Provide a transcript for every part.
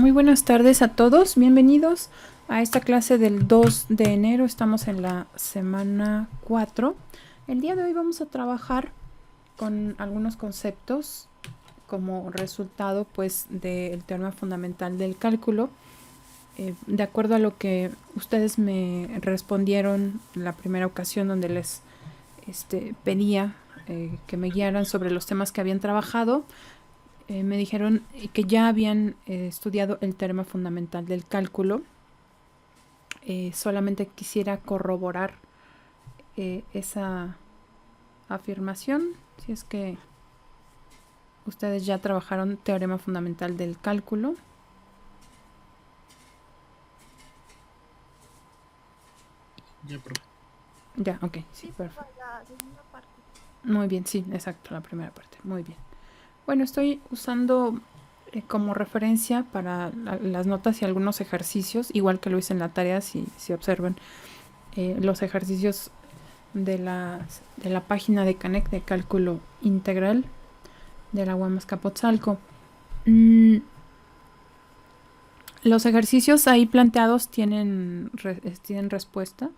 Muy buenas tardes a todos, bienvenidos a esta clase del 2 de enero, estamos en la semana 4. El día de hoy vamos a trabajar con algunos conceptos como resultado pues del teorema fundamental del cálculo. De acuerdo a lo que ustedes me respondieron en la primera ocasión donde les pedía que me guiaran sobre los temas que habían trabajado, me dijeron que ya habían estudiado el teorema fundamental del cálculo. Solamente quisiera corroborar esa afirmación, si es que ustedes ya trabajaron teorema fundamental del cálculo. Ya, profe. Ya, ok, sí, Sí, perfecto. la segunda parte. Muy bien, sí, exacto, la primera parte, muy bien. Bueno, estoy usando como referencia para las notas y algunos ejercicios, igual que lo hice en la tarea, si observan los ejercicios de la página de CANEC de cálculo integral de la UAM Azcapotzalco. Los ejercicios ahí planteados tienen respuesta,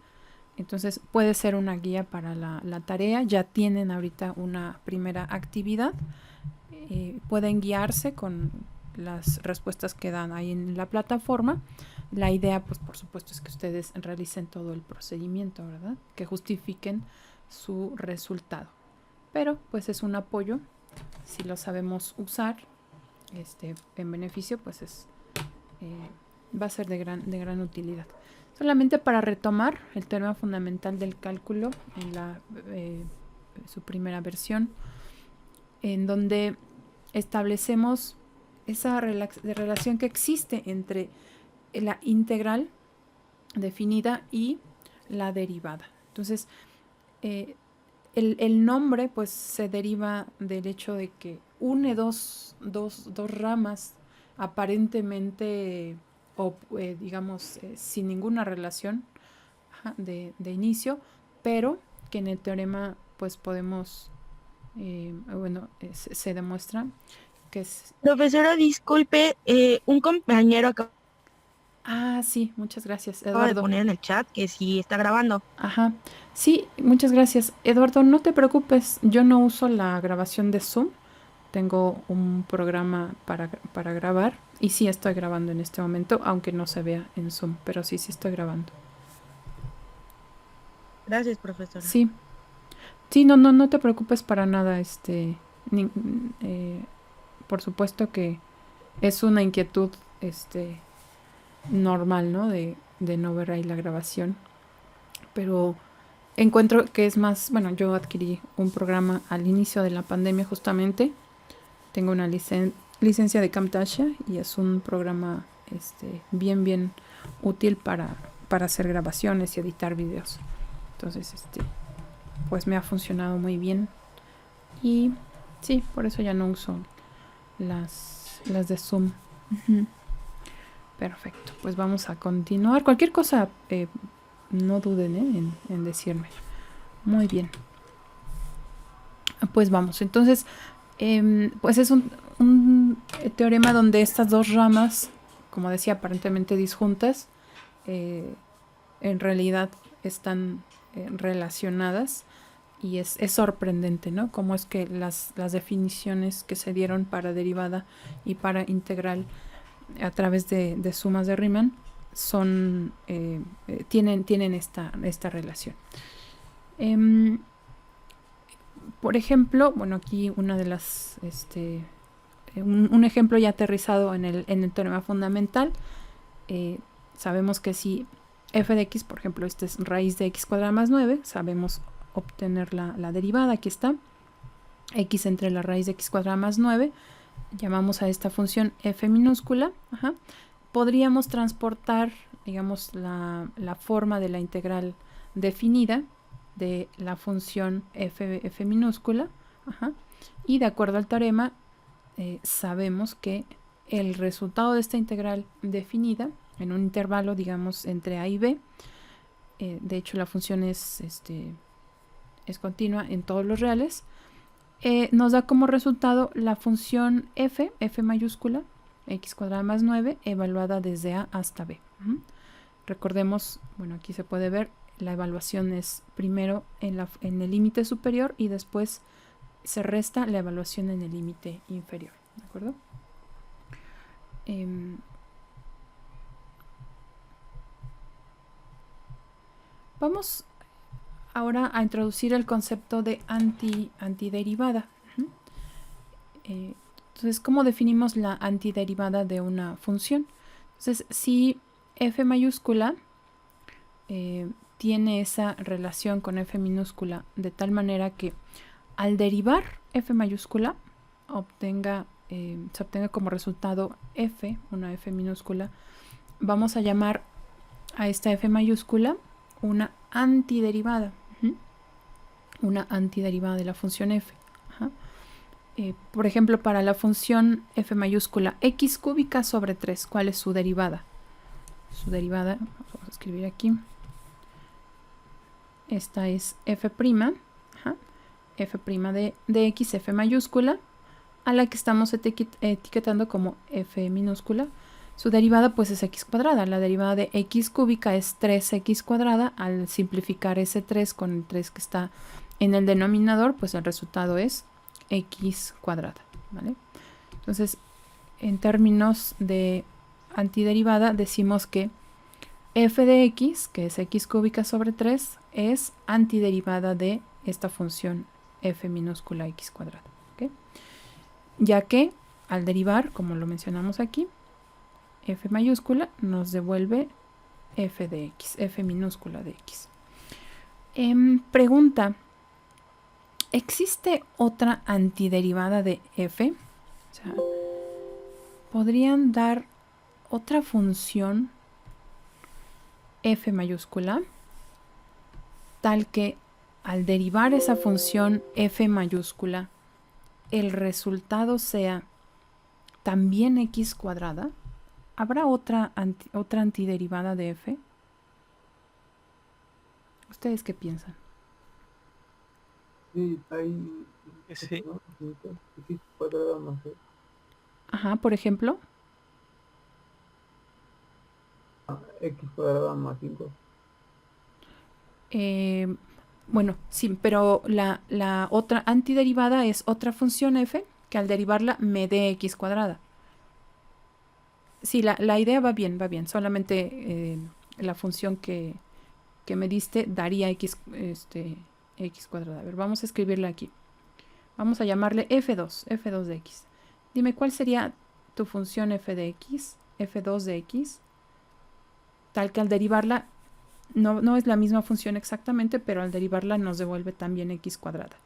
entonces puede ser una guía para la tarea. Ya tienen ahorita una primera actividad, pueden guiarse con las respuestas que dan ahí en la plataforma. La idea, pues por supuesto, es que ustedes realicen todo el procedimiento, ¿verdad? Que justifiquen su resultado. Pero pues es un apoyo, si lo sabemos usar en beneficio, pues va a ser de gran utilidad. Solamente para retomar el teorema fundamental del cálculo en su primera versión, en donde establecemos esa relación que existe entre la integral definida y la derivada. Entonces, el nombre pues se deriva del hecho de que une dos ramas aparentemente o digamos sin ninguna relación de inicio, pero que en el teorema pues podemos, se demuestra que es... Profesora, disculpe, un compañero acaba Sí, muchas gracias, de Eduardo. poner en el chat que sí está grabando. Ajá. Sí, muchas gracias. Eduardo, no te preocupes, yo no uso la grabación de Zoom. Tengo un programa para grabar y sí estoy grabando en este momento, aunque no se vea en Zoom, pero sí estoy grabando. Gracias, profesora. Sí, sí, no te preocupes para nada, ni- por supuesto que es una inquietud, normal, ¿no? De no ver ahí la grabación, pero encuentro que es más, bueno, yo adquirí un programa al inicio de la pandemia justamente. Tengo una licencia de Camtasia y es un programa bien útil para hacer grabaciones y editar videos. Entonces, pues me ha funcionado muy bien. Y sí, por eso ya no uso las de Zoom. Ujú. Perfecto, pues vamos a continuar. Cualquier cosa, no duden en decirme. Muy bien. Pues vamos, entonces, pues es un teorema donde estas dos ramas, como decía, aparentemente disjuntas, eh, en realidad están relacionadas, y es sorprendente, ¿no? Cómo es que las definiciones que se dieron para derivada y para integral a través de sumas de Riemann son, tienen esta relación. Por ejemplo, bueno, aquí una de las, un ejemplo ya aterrizado en el teorema fundamental. Sabemos que si f de x, por ejemplo, este es raíz de x cuadrada más 9, sabemos obtener la derivada, aquí está, x entre la raíz de x cuadrada más 9, llamamos a esta función f minúscula. Podríamos transportar, digamos, la forma de la integral definida de la función f minúscula, y de acuerdo al teorema sabemos que el resultado de esta integral definida en un intervalo, digamos, entre a y b, de hecho la función es continua en todos los reales, nos da como resultado la función f mayúscula, x cuadrada más 9 evaluada desde A hasta B. Recordemos, bueno, aquí se puede ver, la evaluación es primero en el límite superior y después se resta la evaluación en el límite inferior, ¿de acuerdo? Vamos ahora a introducir el concepto de antiderivada. Entonces, ¿cómo definimos la antiderivada de una función? Entonces, si f mayúscula tiene esa relación con f minúscula de tal manera que al derivar f mayúscula se obtenga como resultado f, una f minúscula, vamos a llamar a esta f mayúscula una antiderivada. Una antiderivada de la función f. Por ejemplo, para la función f mayúscula x cúbica sobre 3, ¿cuál es su derivada? Su derivada, vamos a escribir aquí. Esta es f', f' de x, f mayúscula, a la que estamos etiquetando como f minúscula. Su derivada pues es x cuadrada. La derivada de x cúbica es 3x cuadrada. Al simplificar ese 3 con el 3 que está en el denominador, pues el resultado es x cuadrada, ¿vale? Entonces, en términos de antiderivada, decimos que f de x, que es x cúbica sobre 3, es antiderivada de esta función f minúscula x cuadrada, ¿okay? Ya que al derivar, como lo mencionamos aquí, f mayúscula nos devuelve f de x, f minúscula de x. Pregunta, ¿existe otra antiderivada de f? O sea, ¿podrían dar otra función f mayúscula tal que al derivar esa función f mayúscula el resultado sea también x cuadrada? ¿Habrá otra antiderivada de f? ¿Ustedes qué piensan? Sí, hay Sí. ¿no? X cuadrada más Ajá, por ejemplo. X cuadrada más 5. Bueno, sí, pero la otra antiderivada es otra función f que al derivarla me dé x cuadrada. Sí, la idea va bien, solamente la función que me diste daría x cuadrada. A ver, vamos a escribirla aquí. Vamos a llamarle f2 de x. Dime, ¿cuál sería tu función f de x, f2 de x? Tal que al derivarla, no es la misma función exactamente, pero al derivarla nos devuelve también x cuadrada.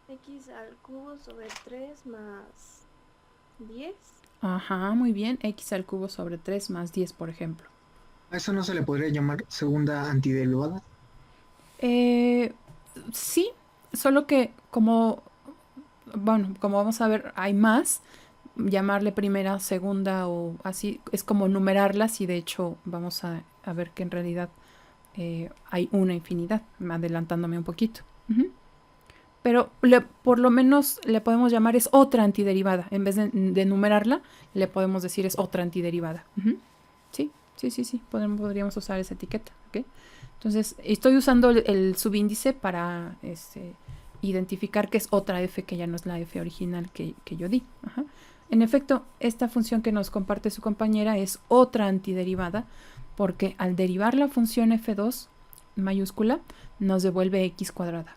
X al cubo sobre 3 más 10. Ajá, muy bien. X al cubo sobre 3 más 10, por ejemplo. ¿A eso no se le podría llamar segunda antiderivada? Sí, solo que como vamos a ver, hay más, llamarle primera, segunda o así, es como numerarlas y de hecho vamos a ver que en realidad hay una infinidad, adelantándome un poquito. Pero por lo menos le podemos llamar es otra antiderivada. En vez de numerarla, le podemos decir es otra antiderivada. Sí, podríamos usar esa etiqueta. ¿Okay? Entonces, estoy usando el subíndice para identificar que es otra f que ya no es la f original que yo di. Ajá. En efecto, esta función que nos comparte su compañera es otra antiderivada porque al derivar la función f2 mayúscula nos devuelve x cuadrada.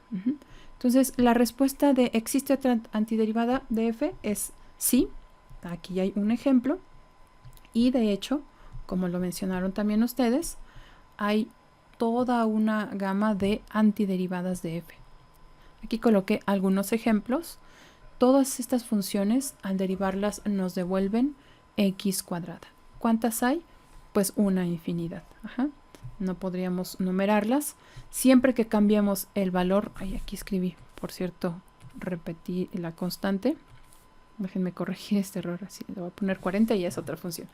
Entonces, la respuesta de ¿existe otra antiderivada de f? Es sí. Aquí hay un ejemplo. Y de hecho, como lo mencionaron también ustedes, hay toda una gama de antiderivadas de f. Aquí coloqué algunos ejemplos. Todas estas funciones, al derivarlas, nos devuelven x cuadrada. ¿Cuántas hay? Pues una infinidad. Ajá. No podríamos numerarlas. Siempre que cambiemos el valor, aquí escribí, por cierto, repetí la constante. Déjenme corregir este error, así le voy a poner 40 y es otra función.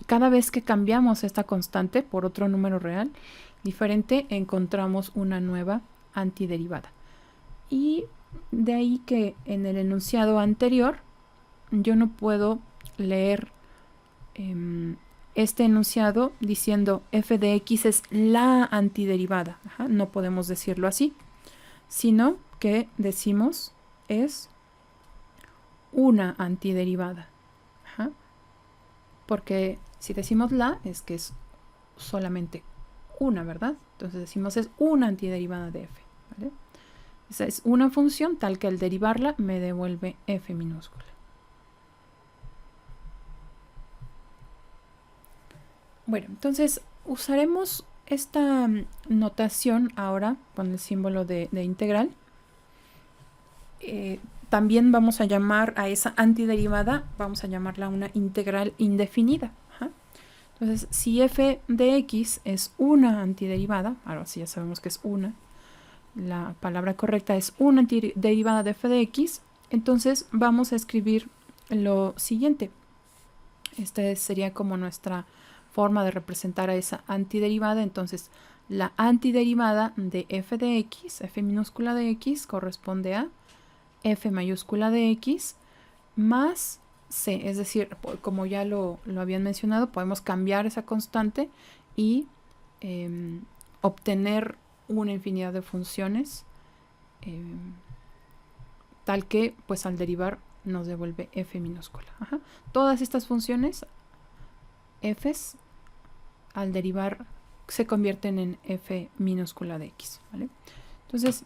Cada vez que cambiamos esta constante por otro número real diferente, encontramos una nueva antiderivada. Y de ahí que en el enunciado anterior yo no puedo leer este enunciado diciendo f de x es la antiderivada. Ajá, no podemos decirlo así, sino que decimos es una antiderivada. Ajá, porque si decimos la, es que es solamente una, ¿verdad? Entonces decimos es una antiderivada de f, ¿vale? Esa es una función tal que al derivarla me devuelve f minúscula. Bueno, entonces usaremos esta notación ahora con el símbolo de integral. También vamos a llamar a esa antiderivada, vamos a llamarla una integral indefinida. Ajá. Entonces, si f de x es una antiderivada, ahora sí ya sabemos que es una, la palabra correcta es una antiderivada de f de x, entonces vamos a escribir lo siguiente. Esta sería como nuestra forma de representar a esa antiderivada. Entonces, la antiderivada de f de x, f minúscula de x, corresponde a f mayúscula de x más c. Es decir, como ya lo habían mencionado, podemos cambiar esa constante y obtener una infinidad de funciones tal que pues al derivar nos devuelve f minúscula. Ajá. Todas estas funciones f's al derivar se convierten en f minúscula de x, ¿vale? Entonces,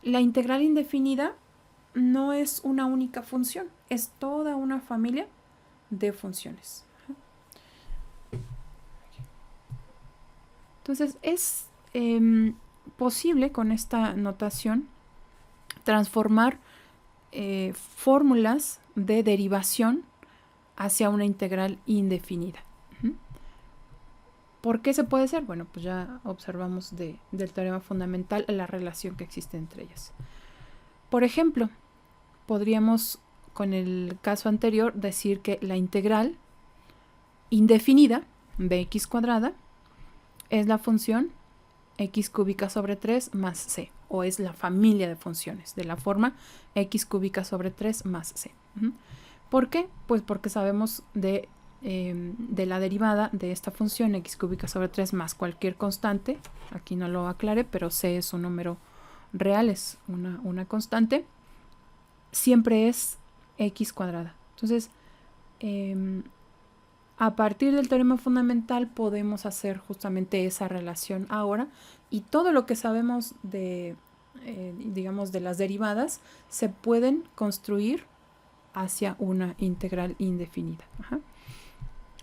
la integral indefinida no es una única función, es toda una familia de funciones. Entonces, es posible con esta notación transformar fórmulas de derivación hacia una integral indefinida. ¿Por qué se puede hacer? Bueno, pues ya observamos del teorema fundamental la relación que existe entre ellas. Por ejemplo, podríamos, con el caso anterior, decir que la integral indefinida de x cuadrada es la función x cúbica sobre 3 más c, o es la familia de funciones de la forma x cúbica sobre 3 más c. ¿Por qué? Pues porque sabemos de la derivada de esta función x cúbica sobre 3 más cualquier constante. Aquí no lo aclaré, pero c es un número real, es una constante. Siempre es x cuadrada. Entonces, a partir del teorema fundamental podemos hacer justamente esa relación ahora, y todo lo que sabemos de, digamos, de las derivadas se pueden construir hacia una integral indefinida. Ajá.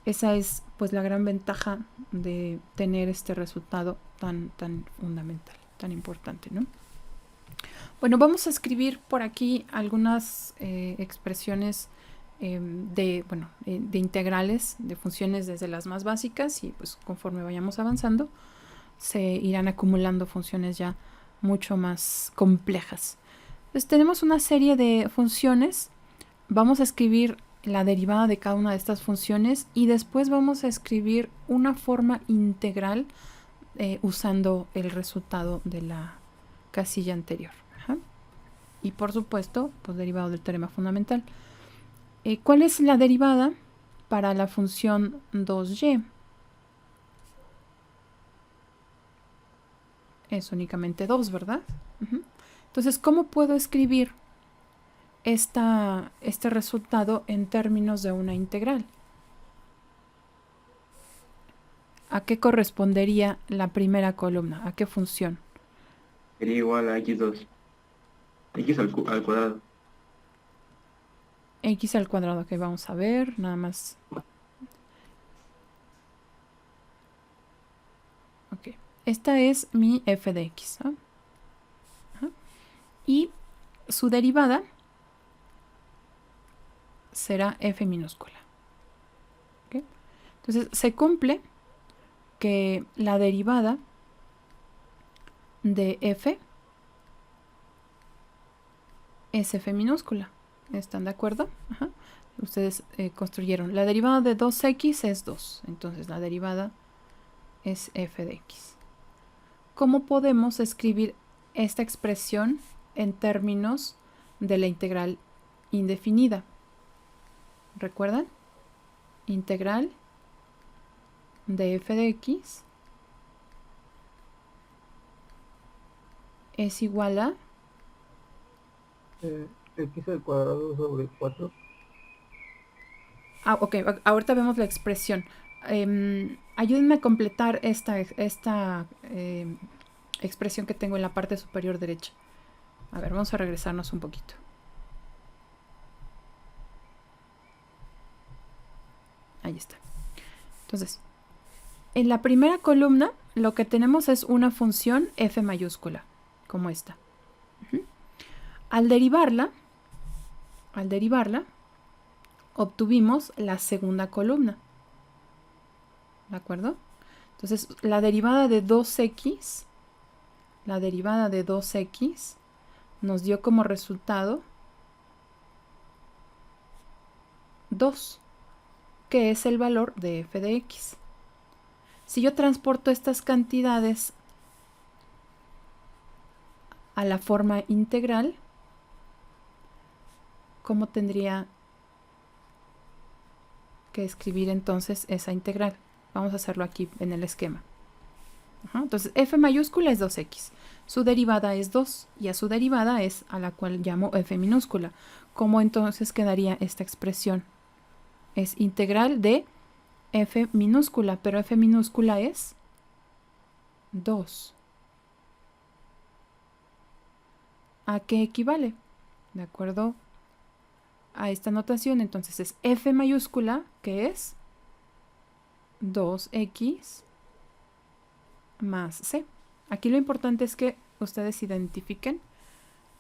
Esa es pues la gran ventaja de tener este resultado tan fundamental, tan importante, ¿no? Bueno, vamos a escribir por aquí algunas expresiones de integrales, de funciones desde las más básicas, y pues conforme vayamos avanzando se irán acumulando funciones ya mucho más complejas. Entonces tenemos una serie de funciones, vamos a escribir la derivada de cada una de estas funciones y después vamos a escribir una forma integral usando el resultado de la casilla anterior. Ajá. Y por supuesto, pues derivado del teorema fundamental. ¿Cuál es la derivada para la función 2y? Es únicamente 2, ¿verdad? Entonces, ¿cómo puedo escribir este resultado en términos de una integral? ¿A qué correspondería la primera columna? ¿A qué función? Sería igual a x2. X al cuadrado. X al cuadrado, que vamos a ver, nada más. Ok, esta es mi f de x, ¿no? Y su derivada será f minúscula. ¿Okay? Entonces se cumple que la derivada de f es f minúscula. ¿Están de acuerdo? Ajá. Ustedes construyeron. La derivada de 2x es 2. Entonces la derivada es f de x. ¿Cómo podemos escribir esta expresión en términos de la integral indefinida. ¿Recuerdan? Integral de f de x es igual a X al cuadrado sobre 4. ok, ahorita vemos la expresión. Ayúdenme a completar esta expresión que tengo en la parte superior derecha. A ver, vamos a regresarnos un poquito. Ahí está. Entonces, en la primera columna lo que tenemos es una función f mayúscula, como esta. Al derivarla, obtuvimos la segunda columna. ¿De acuerdo? Entonces, la derivada de 2x, nos dio como resultado 2, que es el valor de f de x. Si yo transporto estas cantidades a la forma integral, ¿cómo tendría que escribir entonces esa integral? Vamos a hacerlo aquí en el esquema. Entonces, f mayúscula es 2x. Su derivada es 2 y a su derivada es a la cual llamo f minúscula. ¿Cómo entonces quedaría esta expresión? Es integral de f minúscula, pero f minúscula es 2. ¿A qué equivale? De acuerdo a esta notación, entonces es f mayúscula, que es 2x más c. Aquí lo importante es que ustedes identifiquen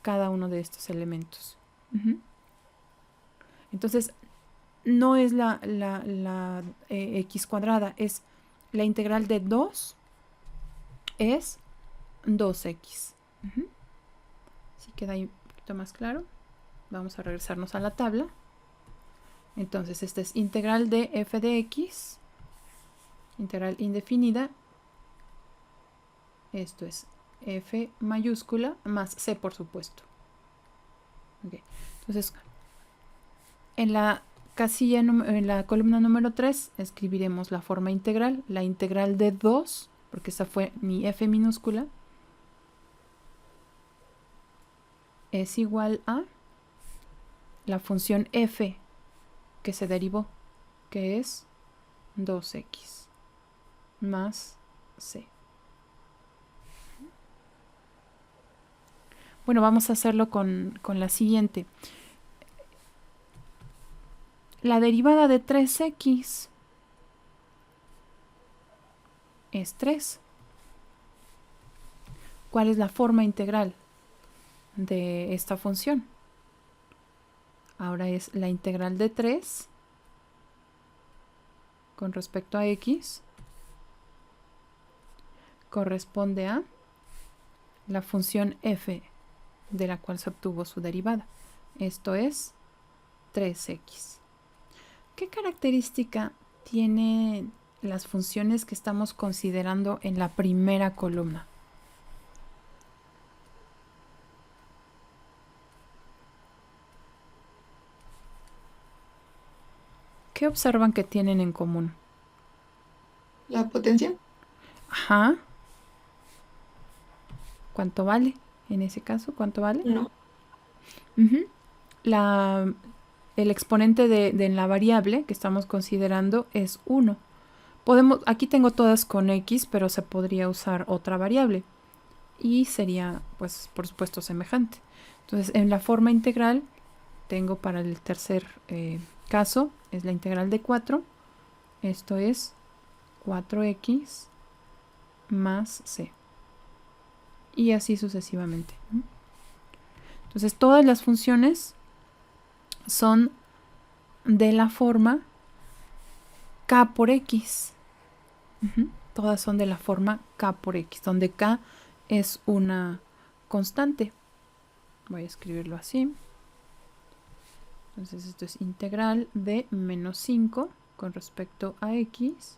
cada uno de estos elementos. Entonces, no es la x cuadrada, es la integral de 2 es 2x. Si queda ahí un poquito más claro, vamos a regresarnos a la tabla. Entonces, esta es integral de f de x, integral indefinida. Esto es f mayúscula más c, por supuesto. Okay. Entonces, en la casilla, en la columna número 3, escribiremos la forma integral, la integral de 2, porque esa fue mi f minúscula, es igual a la función f que se derivó, que es 2x más c. Bueno, vamos a hacerlo con la siguiente. La derivada de 3x es 3. ¿Cuál es la forma integral de esta función? Ahora es la integral de 3 con respecto a x corresponde a la función f de la cual se obtuvo su derivada. Esto es 3x. ¿Qué característica tienen las funciones que estamos considerando en la primera columna? ¿Qué observan que tienen en común? La potencia. Ajá. ¿Cuánto vale? En ese caso, ¿cuánto vale? No. El exponente de la variable que estamos considerando es 1. Aquí tengo todas con x, pero se podría usar otra variable. Y sería, pues, por supuesto, semejante. Entonces, en la forma integral, tengo para el tercer caso, es la integral de 4. Esto es 4x más c. Y así sucesivamente. Entonces, todas las funciones son de la forma k por x. Todas son de la forma k por x, donde k es una constante. Voy a escribirlo así. Entonces, esto es integral de menos 5 con respecto a x.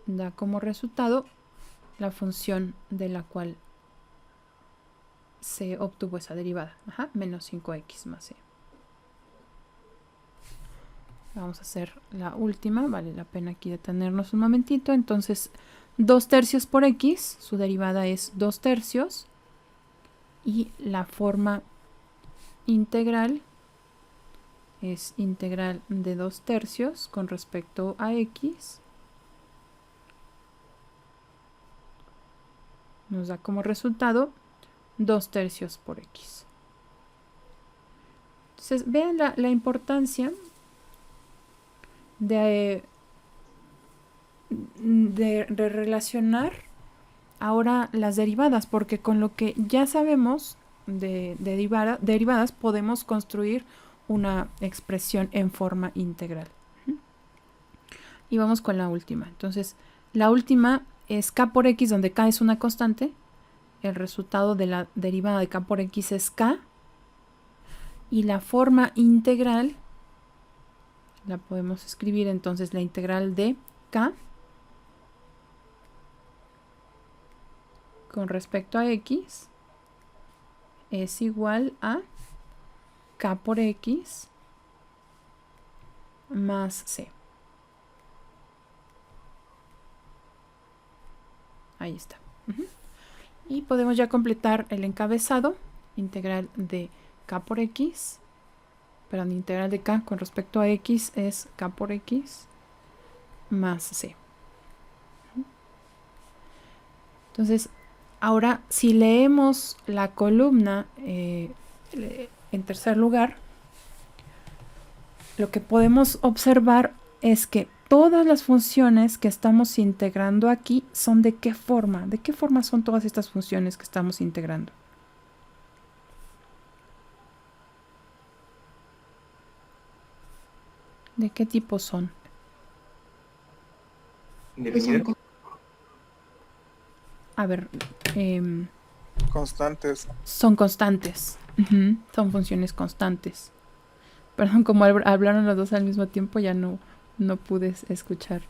Da como resultado la función de la cual se obtuvo esa derivada. Ajá, menos 5x más c. Vamos a hacer la última. Vale la pena aquí detenernos un momentito. Entonces, 2 tercios por x, su derivada es 2 tercios. Y la forma integral es integral de 2 tercios con respecto a x. Nos da como resultado 2 tercios por x. Entonces, vean la importancia de relacionar ahora las derivadas, porque con lo que ya sabemos de derivadas podemos construir una expresión en forma integral. Y vamos con la última. Entonces, la última es k por x, donde k es una constante. El resultado de la derivada de k por x es k. Y la forma integral la podemos escribir entonces la integral de k con respecto a x es igual a k por x más c. Ahí está. Y podemos ya completar el encabezado. Integral de k por x, perdón, integral de k con respecto a x es k por x más c. Entonces, ahora si leemos la columna en tercer lugar, lo que podemos observar es que todas las funciones que estamos integrando aquí son ¿de qué forma? ¿De qué forma son todas estas funciones que estamos integrando? ¿De qué tipo son? Indefinido. A ver, Constantes. son constantes. Son funciones constantes. Perdón, como hablaron los dos al mismo tiempo, ya no pude escuchar.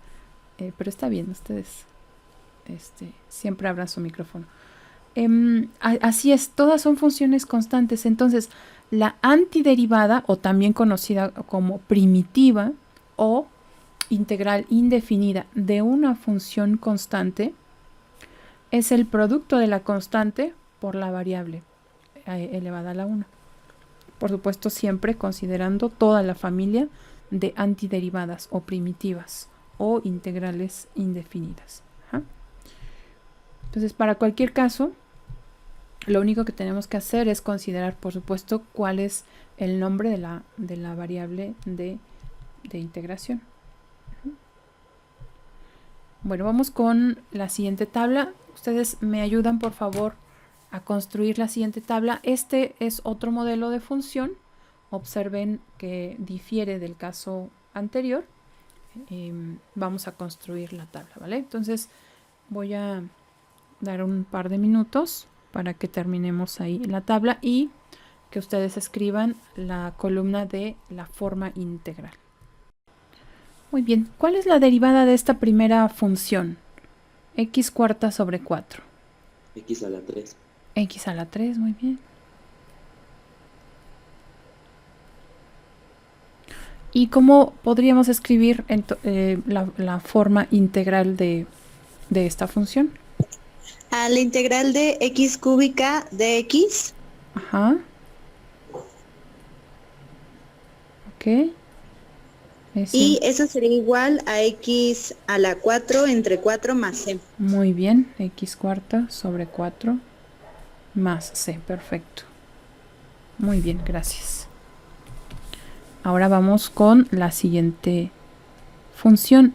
Pero está bien, ustedes siempre abran su micrófono. Así es, todas son funciones constantes. Entonces, la antiderivada, o también conocida como primitiva o integral indefinida de una función constante, es el producto de la constante por la variable elevada a la 1. Por supuesto, siempre considerando toda la familia de antiderivadas o primitivas o integrales indefinidas. Entonces, para cualquier caso, lo único que tenemos que hacer es considerar, por supuesto, cuál es el nombre de la variable de integración. Bueno, vamos con la siguiente tabla. Ustedes me ayudan, por favor, a construir la siguiente tabla. Este es otro modelo de función. Observen que difiere del caso anterior. Vamos a construir la tabla, ¿vale? Entonces, voy a dar un par de minutos para que terminemos ahí la tabla y que ustedes escriban la columna de la forma integral. Muy bien, ¿cuál es la derivada de esta primera función? X cuarta sobre 4. X a la 3. X a la 3, muy bien. ¿Y cómo podríamos escribir la forma integral de esta función? A la integral de x cúbica de x. Ajá. Ok. Y eso sería igual a x a la 4 entre 4 más c. Muy bien, x cuarta sobre 4 más c, perfecto. Muy bien, gracias. Ahora vamos con la siguiente función.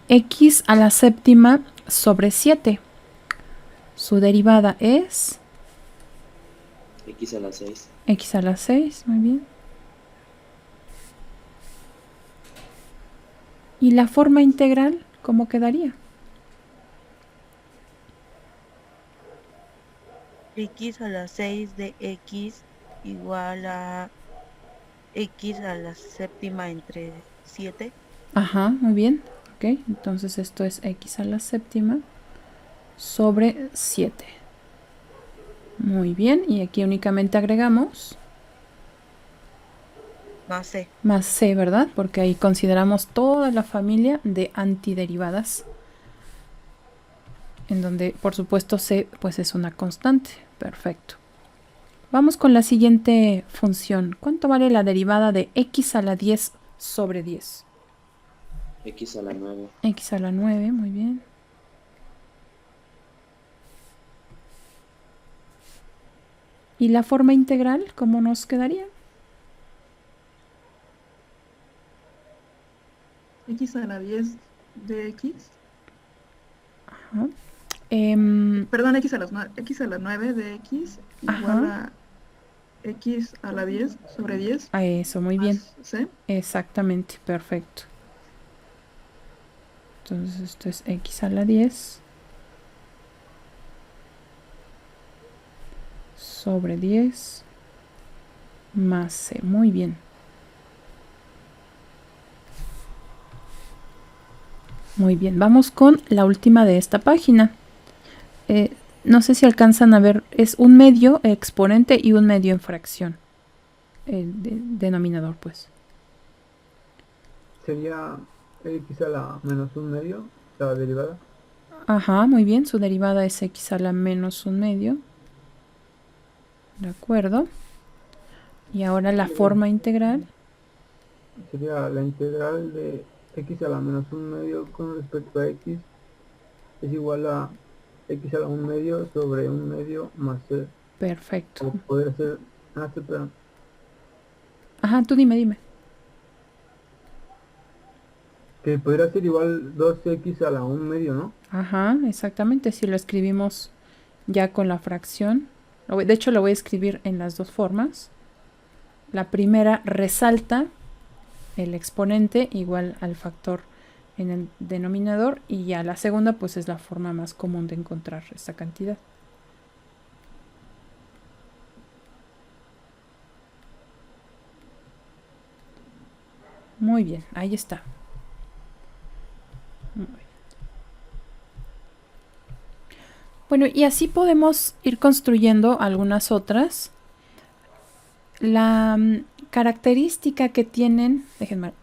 X a la séptima sobre 7. Su derivada es X a la 6. X a la 6, muy bien. ¿Y la forma integral cómo quedaría? X a la 6 de x igual a x a la séptima entre 7. Ajá, muy bien. Ok, entonces esto es x a la séptima sobre 7. Muy bien, y aquí únicamente agregamos Más C. más C, ¿verdad? Porque ahí consideramos toda la familia de antiderivadas, en donde por supuesto C pues es una constante. Perfecto. Vamos con la siguiente función. ¿Cuánto vale la derivada de x a la 10 sobre 10? X a la 9. X a la 9, muy bien. ¿Y la forma integral cómo nos quedaría? X a la 10 de X. Ajá. Perdón, X a la 9 de X igual a X a la 10 sobre 10. A eso, muy bien. Más C. Exactamente, perfecto. Entonces esto es x a la 10 sobre 10 más c. Muy bien. Muy bien, vamos con la última de esta página. No sé si alcanzan a ver, es un medio exponente y un medio en fracción. Denominador, pues. Sería x a la menos un medio, la derivada. Ajá, muy bien, su derivada es x a la menos un medio. De acuerdo. Y ahora la forma integral. Sería la integral de x a la menos un medio con respecto a x es igual a x a la un medio sobre un medio más c. Perfecto. O podría ser, espera, Ajá, tú dime. que podría ser igual 2x a la un medio, ¿no? Ajá, exactamente. Si lo escribimos ya con la fracción. De hecho, lo voy a escribir en las dos formas. La primera resalta el exponente igual al factor en el denominador, y ya la segunda pues es la forma más común de encontrar esta cantidad. Muy bien, ahí está. Muy bien. Bueno, y así podemos ir construyendo algunas otras. La característica que tienen, déjenme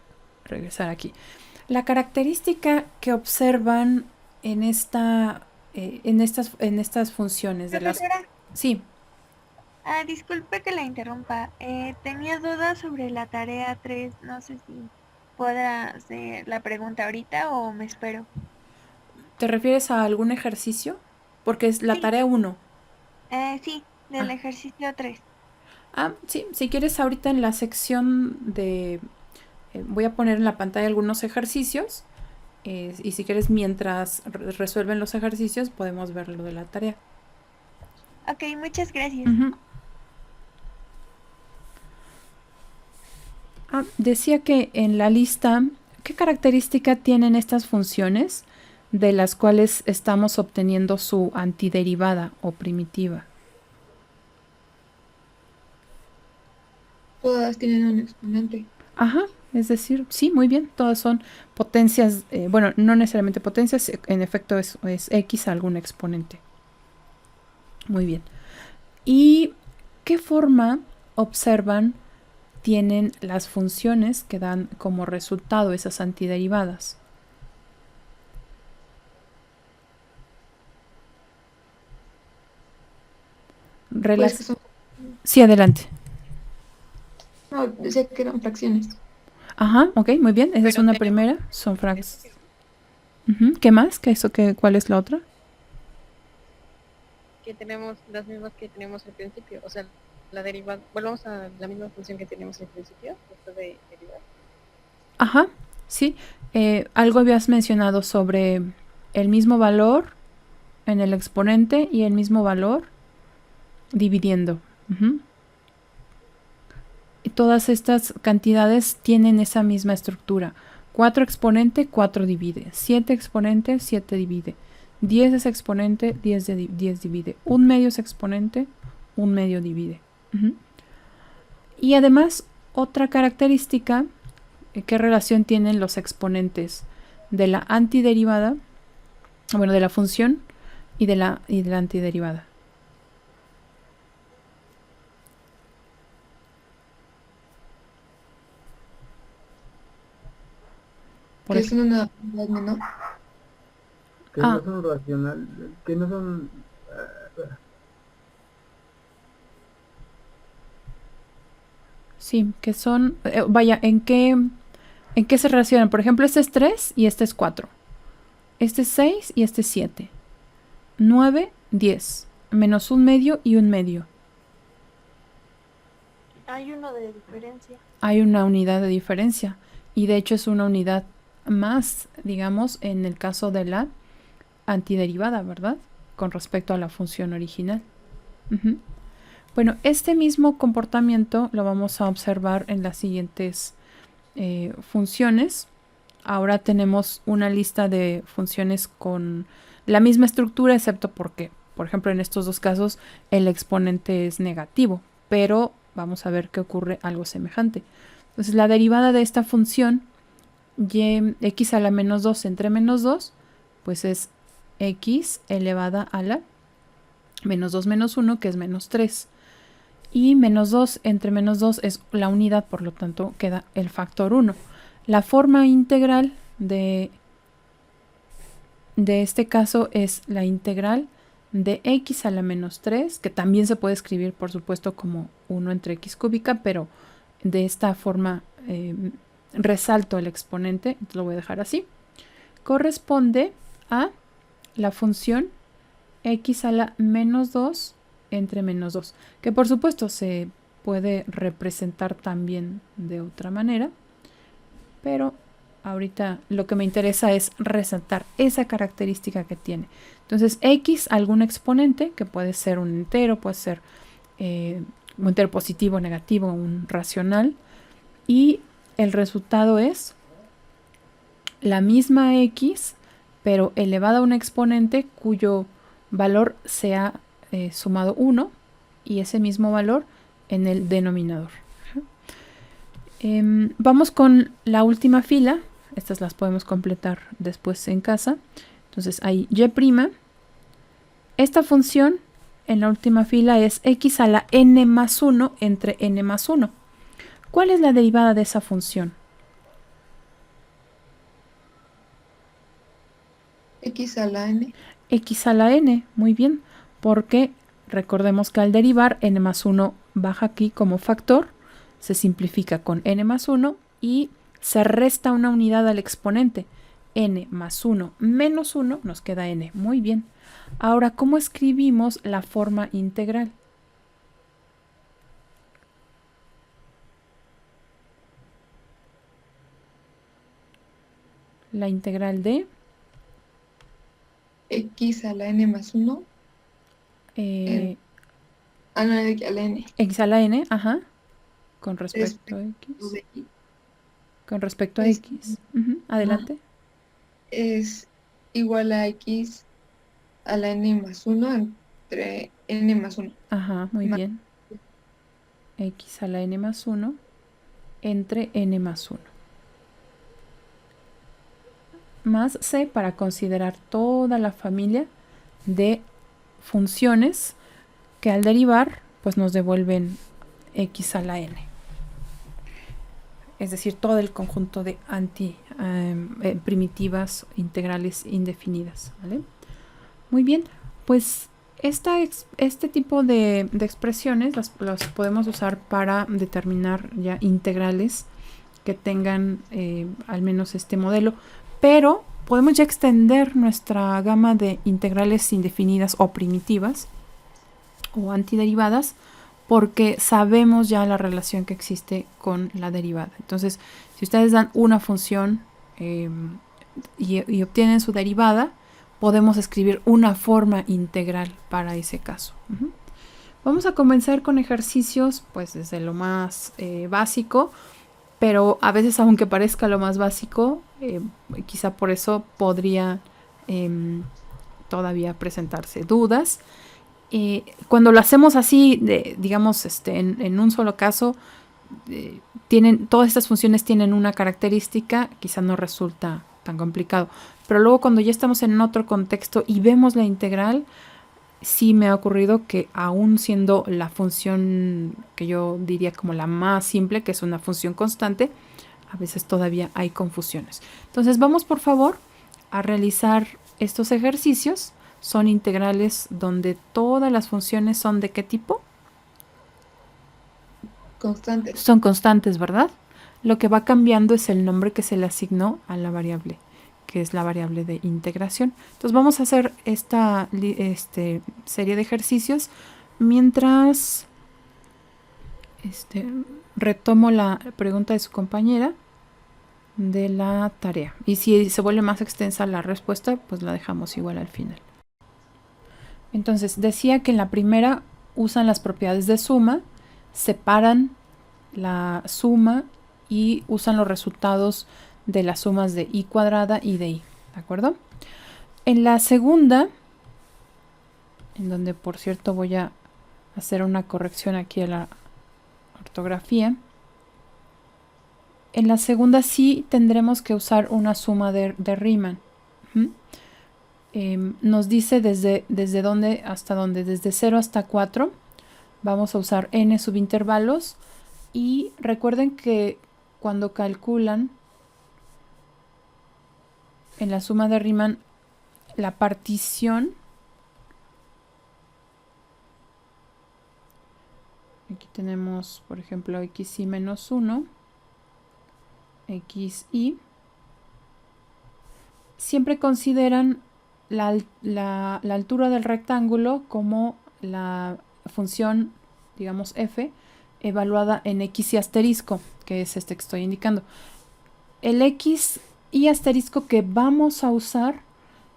regresar aquí. La característica que observan en estas funciones de las... Profesora, Sí, disculpe que la interrumpa. Tenía dudas sobre la tarea 3. No sé si podrá hacer la pregunta ahorita o me espero. ¿te refieres a algún ejercicio? Porque es la Sí. tarea 1. Sí, del ejercicio 3. Sí, si quieres ahorita en la sección de... voy a poner en la pantalla algunos ejercicios, y si quieres mientras resuelven los ejercicios podemos ver lo de la tarea. Ok, muchas gracias. Decía que en la lista, ¿qué característica tienen estas funciones de las cuales estamos obteniendo su antiderivada o primitiva? Todas tienen un exponente. Ajá, es decir, sí, muy bien, todas son potencias, bueno, no necesariamente potencias, en efecto es x a algún exponente. Muy bien. ¿Y qué forma observan tienen las funciones que dan como resultado esas antiderivadas? Pues que son... Sí, adelante. No, decía que eran fracciones. Ajá, ok, muy bien. Esa es una primera. Son fracciones. ¿Qué más? ¿Cuál es la otra? Que tenemos las mismas que teníamos al principio. O sea, la derivada. Volvamos a la misma función que teníamos al principio. Después de derivar. Ajá, sí. Algo habías mencionado sobre el mismo valor en el exponente y el mismo valor dividiendo. Y todas estas cantidades tienen esa misma estructura. 4 exponente, 4 divide. 7 exponente, 7 divide. 10 es exponente, 10 divide. 1 medio es exponente, 1 medio divide. Y además, otra característica, ¿qué relación tienen los exponentes de la antiderivada? Bueno, de la función y de la antiderivada. Por ¿Qué ej- es una unidad menor? Que Ah. no son racional, que no son... Sí, que son, vaya, ¿en qué se relacionan? Por ejemplo, este es 3 y este es 4. Este es 6 y este es 7. 9, 10. Menos un medio y un medio. Hay uno de diferencia. Hay una unidad de diferencia. Y de hecho es una unidad más, digamos, en el caso de la antiderivada, ¿verdad? Con respecto a la función original. Ujú. Bueno, este mismo comportamiento lo vamos a observar en las siguientes funciones. Ahora tenemos una lista de funciones con la misma estructura, excepto porque, por ejemplo, en estos dos casos el exponente es negativo, pero vamos a ver que ocurre algo semejante. Entonces, la derivada de esta función x a la menos 2 entre menos 2, pues es x elevada a la menos 2 menos 1, que es menos 3. Y menos 2 entre menos 2 es la unidad, por lo tanto queda el factor 1. La forma integral de este caso es la integral de x a la menos 3, que también se puede escribir, por supuesto, como 1 entre x cúbica, pero de esta forma resalto el exponente, entonces lo voy a dejar así. Corresponde a la función x a la menos 2 entre menos 2, que por supuesto se puede representar también de otra manera, pero ahorita lo que me interesa es resaltar esa característica que tiene. Entonces, x, algún exponente, que puede ser un entero, puede ser un entero positivo, negativo, un racional, y el resultado es la misma x, pero elevada a un exponente cuyo valor sea sumado 1 y ese mismo valor en el denominador. Vamos con la última fila. Estas las podemos completar después en casa. Entonces hay y'. Esta función en la última fila es x a la n más 1 entre n más 1. ¿Cuál es la derivada de esa función? X a la n. X a la n, muy bien, porque recordemos que al derivar n más 1 baja aquí como factor, se simplifica con n más 1 y se resta una unidad al exponente. N más 1 menos 1 nos queda n, muy bien. Ahora, ¿cómo escribimos la forma integral? La integral de X a la n más 1. A la n. X a la n, ajá, con respecto a x. Con respecto a x. Adelante. Es igual a x a la n más 1 entre n más 1. Ajá, muy bien. X a la n más 1 entre n más 1. Más c para considerar toda la familia de funciones que al derivar pues nos devuelven x a la n. Es decir, todo el conjunto de primitivas integrales indefinidas, ¿vale? Muy bien, pues este tipo de expresiones las podemos usar para determinar ya integrales que tengan al menos este modelo, pero podemos ya extender nuestra gama de integrales indefinidas o primitivas o antiderivadas, porque sabemos ya la relación que existe con la derivada. Entonces, si ustedes dan una función y obtienen su derivada, podemos escribir una forma integral para ese caso. Vamos a comenzar con ejercicios, pues desde lo más básico, pero a veces, aunque parezca lo más básico, quizá por eso podría todavía presentarse dudas. Cuando lo hacemos así, digamos, en un solo caso, todas estas funciones tienen una característica, quizá no resulta tan complicado. Pero luego cuando ya estamos en otro contexto y vemos la integral, sí me ha ocurrido que aún siendo la función que yo diría como la más simple, que es una función constante, A veces todavía hay confusiones. Entonces vamos por favor a realizar estos ejercicios. Son integrales donde todas las funciones son ¿de qué tipo? Constantes. Son constantes, ¿verdad? Lo que va cambiando es el nombre que se le asignó a la variable, que es la variable de integración. Entonces vamos a hacer esta serie de ejercicios mientras retomo la pregunta de su compañera de la tarea. Y si se vuelve más extensa la respuesta, pues la dejamos igual al final. Entonces, decía que en la primera usan las propiedades de suma, separan la suma y usan los resultados de las sumas de i cuadrada y de i, ¿de acuerdo? En la segunda, en donde por cierto voy a hacer una corrección aquí a la ortografía, en la segunda sí tendremos que usar una suma de Riemann. Nos dice desde dónde hasta dónde, desde 0 hasta 4. Vamos a usar n subintervalos y recuerden que cuando calculan en la suma de Riemann la partición, aquí tenemos por ejemplo xi menos 1, xi, siempre consideran la altura del rectángulo como la función, digamos f, evaluada en x y asterisco, que es este que estoy indicando. El x y asterisco que vamos a usar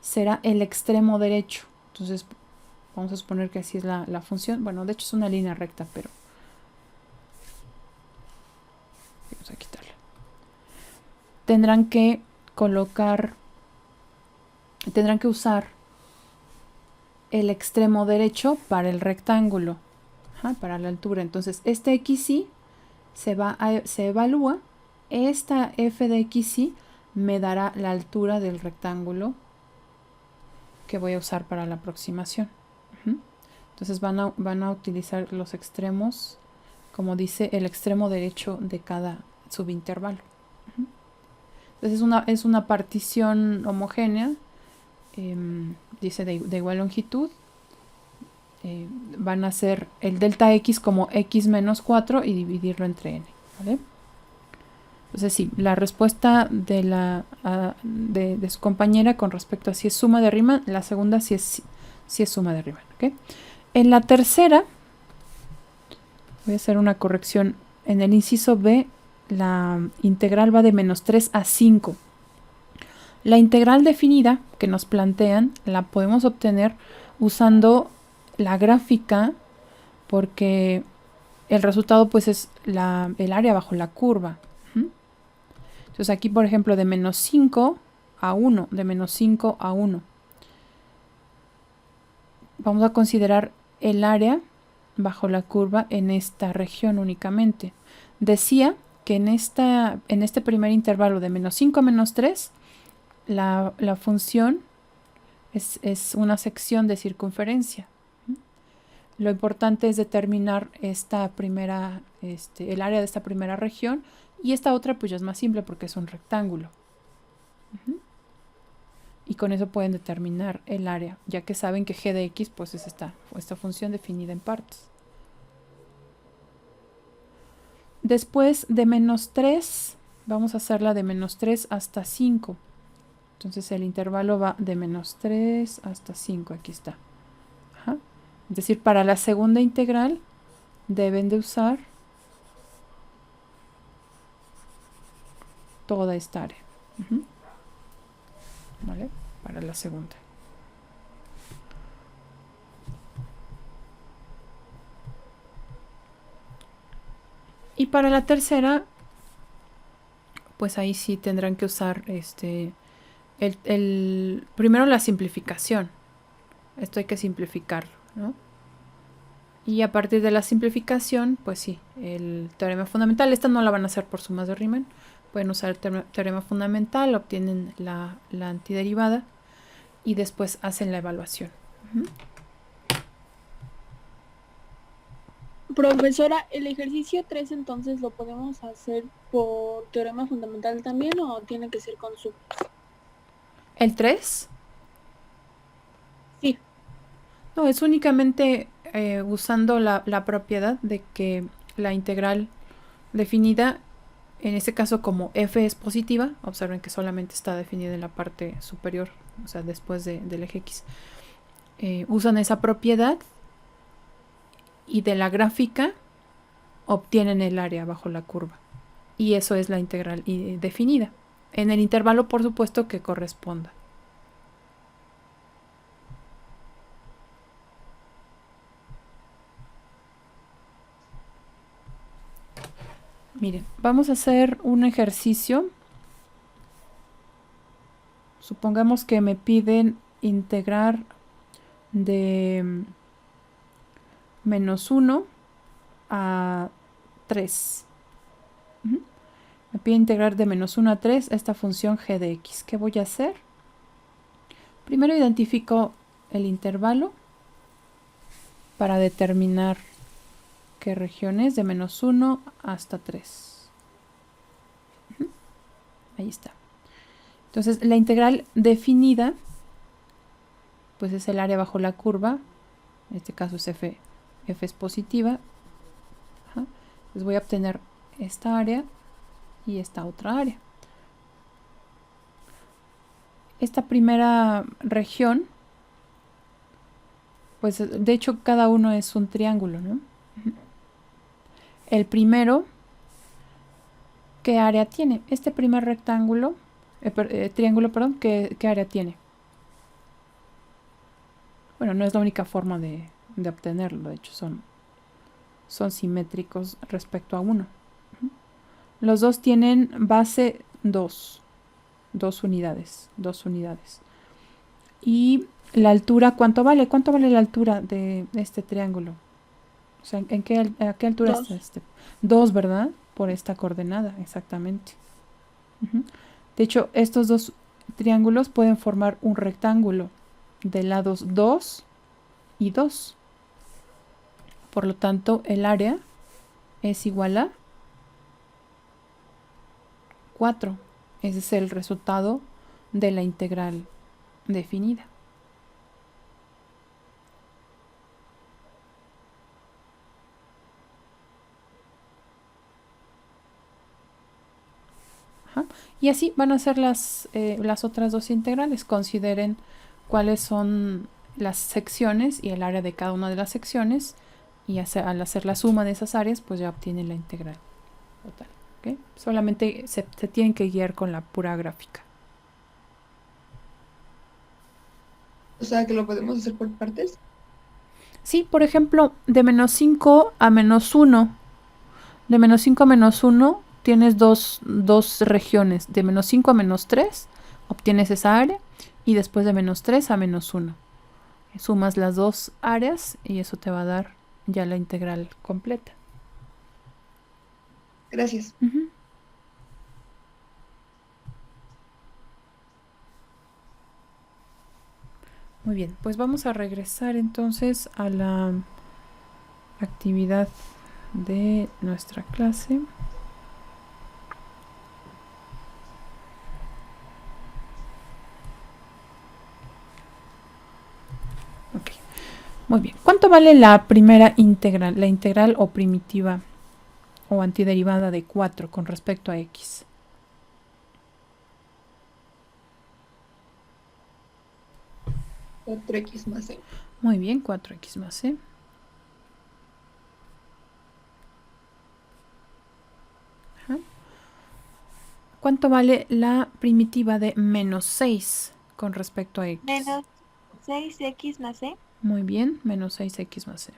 será el extremo derecho. Entonces vamos a suponer que así es la función. Bueno, de hecho es una línea recta, pero vamos a quitarla. Tendrán que usar el extremo derecho para el rectángulo, para la altura. Entonces este xy se evalúa, esta f de xy me dará la altura del rectángulo que voy a usar para la aproximación. Entonces van a utilizar los extremos, como dice, el extremo derecho de cada subintervalo. Entonces es una partición homogénea, dice de igual longitud. Van a hacer el delta x como x menos 4 y dividirlo entre n, ¿vale? Entonces sí, la respuesta de su compañera con respecto a si es suma de Riemann, la segunda sí es suma de Riemann, ¿ok? En la tercera, voy a hacer una corrección. En el inciso B, la integral va de menos 3 a 5. La integral definida que nos plantean la podemos obtener usando la gráfica, porque el resultado pues es el área bajo la curva. Entonces aquí por ejemplo de menos 5 a 1, de menos 5 a 1. Vamos a considerar el área bajo la curva en esta región únicamente. Decía que en este primer intervalo de menos 5 a menos 3, la función es una sección de circunferencia. Lo importante es determinar el área de esta primera región, y esta otra pues ya es más simple porque es un rectángulo. Y con eso pueden determinar el área, ya que saben que g de x pues es esta función definida en partes. Después de menos 3, vamos a hacerla de menos 3 hasta 5. Entonces el intervalo va de menos 3 hasta 5, aquí está. Es decir, para la segunda integral deben de usar toda esta área. ¿Vale? Para la segunda. Y para la tercera, pues ahí sí tendrán que usar primero la simplificación. Esto hay que simplificarlo, ¿no? Y a partir de la simplificación, pues sí, el teorema fundamental. Esta no la van a hacer por sumas de Riemann. Pueden usar el teorema fundamental, obtienen la antiderivada y después hacen la evaluación. Profesora, ¿el ejercicio 3 entonces lo podemos hacer por teorema fundamental también o tiene que ser con sub? ¿El 3? Sí. No, es únicamente usando la propiedad de que la integral definida, en este caso como f es positiva, observen que solamente está definida en la parte superior, o sea, después del eje x. Usan esa propiedad y de la gráfica obtienen el área bajo la curva. Y eso es la integral definida. En el intervalo, por supuesto, que corresponda. Miren, vamos a hacer un ejercicio. Supongamos que me piden integrar de -1 a 3. Me pide integrar de -1 a 3 esta función g de x. ¿Qué voy a hacer? Primero identifico el intervalo para determinar qué región es, de -1 hasta 3. Ahí está. Entonces, la integral definida, pues es el área bajo la curva. En este caso es f es positiva. Entonces voy a obtener esta área y esta otra área. Esta primera región, pues de hecho cada uno es un triángulo, ¿no? El primero, ¿qué área tiene? Este primer rectángulo, triángulo, perdón, ¿qué área tiene? Bueno, no es la única forma de obtenerlo, de hecho son simétricos respecto a uno. Los dos tienen base 2 unidades. Y la altura, ¿cuánto vale? ¿Cuánto vale la altura de este triángulo? O sea, ¿a qué altura está este? 2, ¿verdad? Por esta coordenada, exactamente. De hecho, estos dos triángulos pueden formar un rectángulo de lados 2 y 2. Por lo tanto, el área es igual a 4. Ese es el resultado de la integral definida. Y así van a ser las otras dos integrales. Consideren cuáles son las secciones y el área de cada una de las secciones. Y al hacer la suma de esas áreas, pues ya obtienen la integral total. ¿Okay? Solamente se tienen que guiar con la pura gráfica. O sea, que lo podemos hacer por partes. Sí, por ejemplo, de -5 a -1. De -5 a -1 tienes dos regiones. De -5 a -3 obtienes esa área. Y después de -3 a -1. Sumas las dos áreas y eso te va a dar ya la integral completa. Gracias. Muy bien, pues vamos a regresar entonces a la actividad de nuestra clase. Ok, muy bien. ¿Cuánto vale la primera integral? La integral o primitiva o antiderivada de 4 con respecto a x. ¿4x más c? Muy bien, 4x más c. ¿Cuánto vale la primitiva de -6 con respecto a x? Menos 6x más c. Muy bien, menos 6x más c.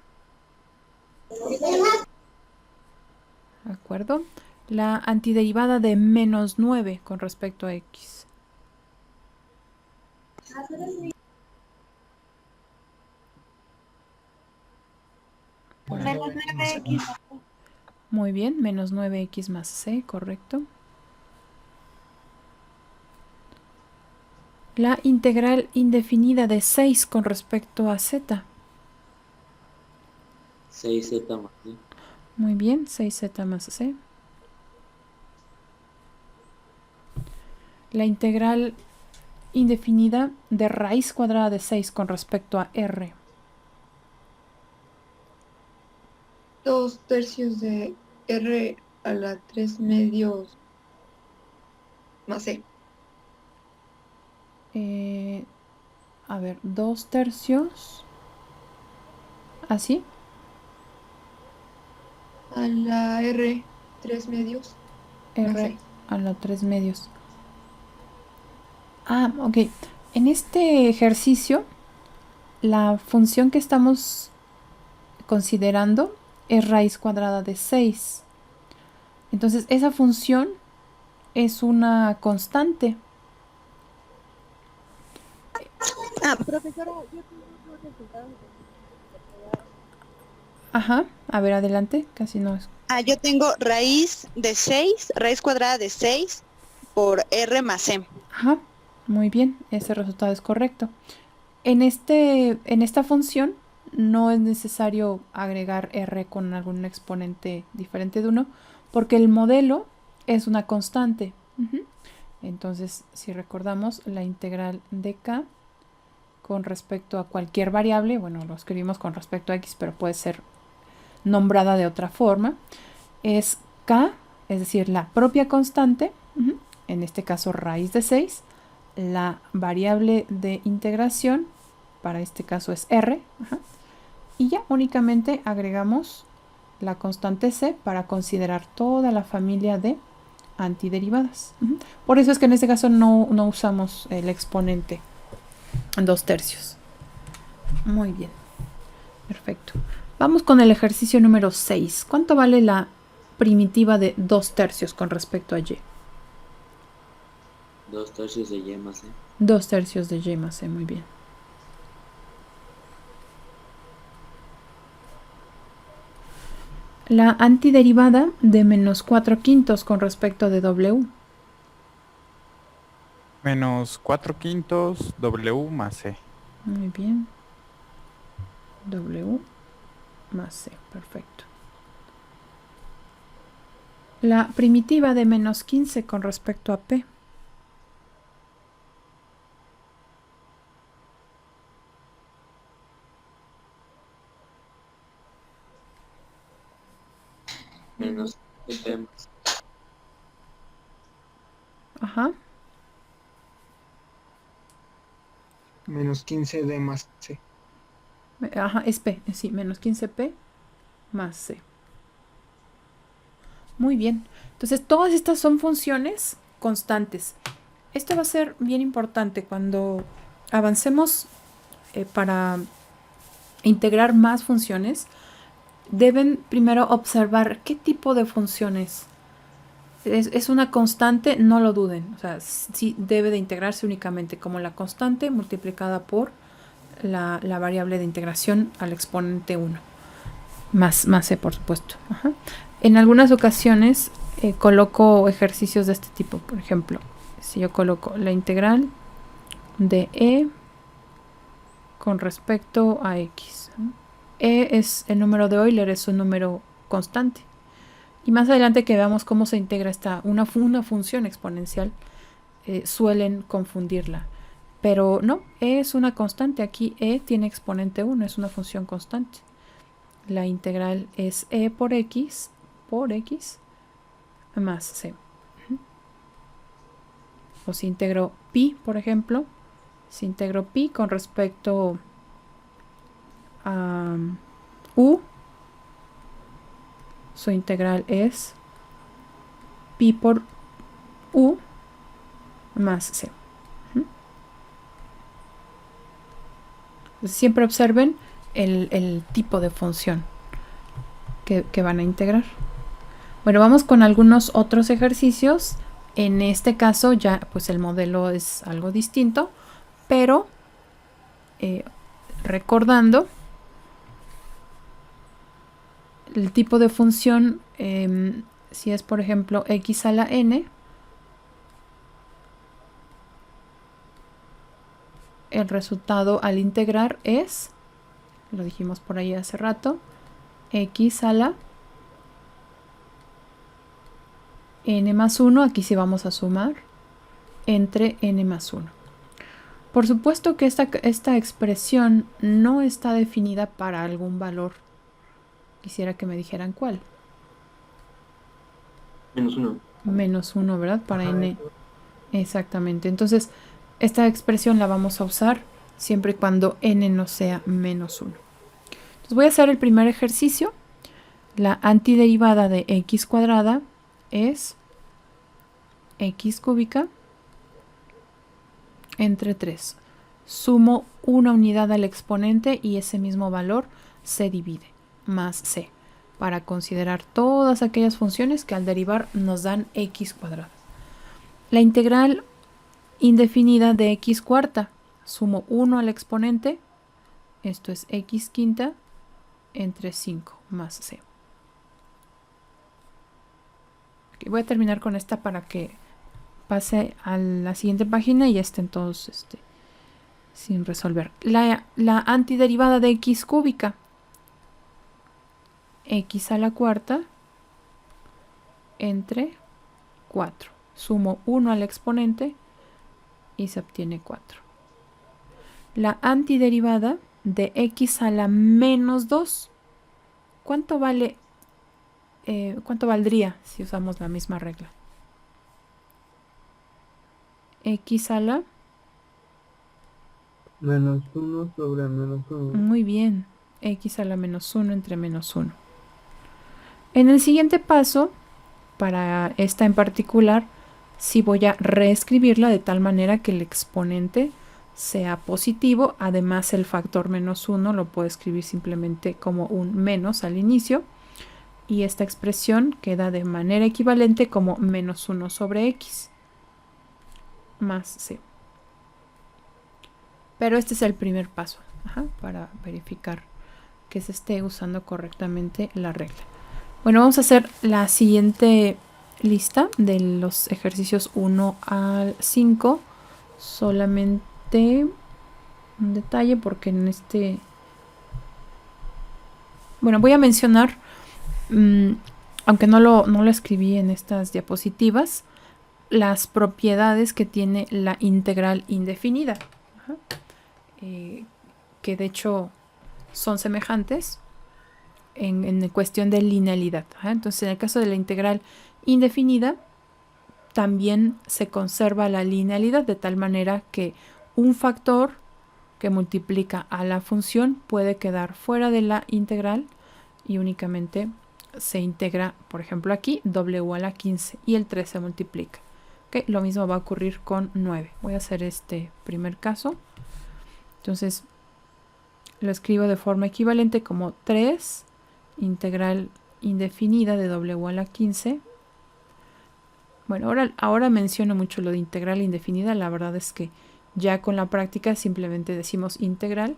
¿De acuerdo? La antiderivada de -9 con respecto a x. Menos 9x más c. Muy bien, menos 9x más c, correcto. La integral indefinida de 6 con respecto a z. 6z más c. Muy bien, 6z más c. La integral indefinida de raíz cuadrada de 6 con respecto a r. 2/3 de r a la 3 medios más c. A ver, 2/3. ¿Así? A la r 3 medios. R a la 3 medios. Ah, ok. En este ejercicio, la función que estamos considerando es raíz cuadrada de 6. Entonces, esa función es una constante. Profesora, yo tengo un resultado. Ajá, a ver, adelante, casi no es. Yo tengo raíz cuadrada de 6 por r más c. Ajá, muy bien, ese resultado es correcto. En esta función no es necesario agregar r con algún exponente diferente de 1, porque el modelo es una constante. Entonces, si recordamos, la integral de k con respecto a cualquier variable, bueno, lo escribimos con respecto a x, pero puede ser nombrada de otra forma, es k, es decir, la propia constante, en este caso raíz de 6, la variable de integración, para este caso es r, y ya únicamente agregamos la constante c para considerar toda la familia de antiderivadas. Por eso es que en este caso no usamos el exponente 2/3. Muy bien, perfecto. Vamos con el ejercicio número 6. ¿Cuánto vale la primitiva de 2/3 con respecto a y? 2/3 de y más c. 2/3 de y más c, muy bien. La antiderivada de menos 4/5 con respecto de w. Menos 4/5 w más c. Muy bien. W más c, perfecto. La primitiva de menos 15 con respecto a p. Menos p más. Ajá. Menos 15d más c. Ajá, es p, sí, menos 15p más c. Muy bien. Entonces, todas estas son funciones constantes. Esto va a ser bien importante cuando avancemos para integrar más funciones. Deben primero observar qué tipo de funciones. Es una constante, no lo duden. O sea, sí debe de integrarse únicamente como la constante multiplicada por la variable de integración al exponente 1. Más c, por supuesto. Ajá. En algunas ocasiones coloco ejercicios de este tipo. Por ejemplo, si yo coloco la integral de e con respecto a x. E es el número de Euler, es un número constante. Y más adelante que veamos cómo se integra una función exponencial, suelen confundirla. Pero no, e es una constante. Aquí e tiene exponente 1, es una función constante. La integral es e por x más c. O si integro pi, por ejemplo, si integro pi con respecto a u, su integral es pi por u más c. Siempre observen el tipo de función que van a integrar. Bueno, vamos con algunos otros ejercicios. En este caso ya pues el modelo es algo distinto, pero recordando el tipo de función, si es por ejemplo x a la n, el resultado al integrar es, lo dijimos por ahí hace rato, x a la n más 1, aquí sí vamos a sumar, entre n más 1. Por supuesto que esta expresión no está definida para algún valor. Quisiera que me dijeran cuál. -1. Menos 1, ¿verdad? Para n. Exactamente. Entonces, esta expresión la vamos a usar siempre y cuando n no sea menos 1. Entonces, voy a hacer el primer ejercicio. La antiderivada de x cuadrada es x cúbica entre 3. Sumo una unidad al exponente y ese mismo valor se divide, más c, para considerar todas aquellas funciones que al derivar nos dan x cuadrada. La integral indefinida de x cuarta, sumo 1 al exponente, esto es x quinta, entre 5 más c. Okay, voy a terminar con esta para que pase a la siguiente página y ya estén todos sin resolver. La antiderivada de x cúbica, x a la cuarta entre 4. Sumo 1 al exponente y se obtiene 4. La antiderivada de x a la menos 2. ¿Cuánto vale? ¿Cuánto valdría si usamos la misma regla? X a la menos 1 sobre menos 1. Muy bien. X a la menos 1 entre menos 1. En el siguiente paso, para esta en particular, sí voy a reescribirla de tal manera que el exponente sea positivo. Además, el factor menos 1 lo puedo escribir simplemente como un menos al inicio. Y esta expresión queda de manera equivalente como menos 1 sobre x más c. Pero este es el primer paso, para verificar que se esté usando correctamente la regla. Bueno, vamos a hacer la siguiente lista de los ejercicios 1 al 5. Solamente un detalle porque en bueno, voy a mencionar, aunque no lo escribí en estas diapositivas, las propiedades que tiene la integral indefinida. Que de hecho son semejantes en cuestión de linealidad. Entonces, en el caso de la integral indefinida, también se conserva la linealidad de tal manera que un factor que multiplica a la función puede quedar fuera de la integral y únicamente se integra, por ejemplo aquí, w a la 15 y el 3 se multiplica. Okay, lo mismo va a ocurrir con 9. Voy a hacer este primer caso. Entonces, lo escribo de forma equivalente como 3 integral indefinida de w a la 15. Bueno, ahora menciono mucho lo de integral indefinida. La verdad es que ya con la práctica simplemente decimos integral,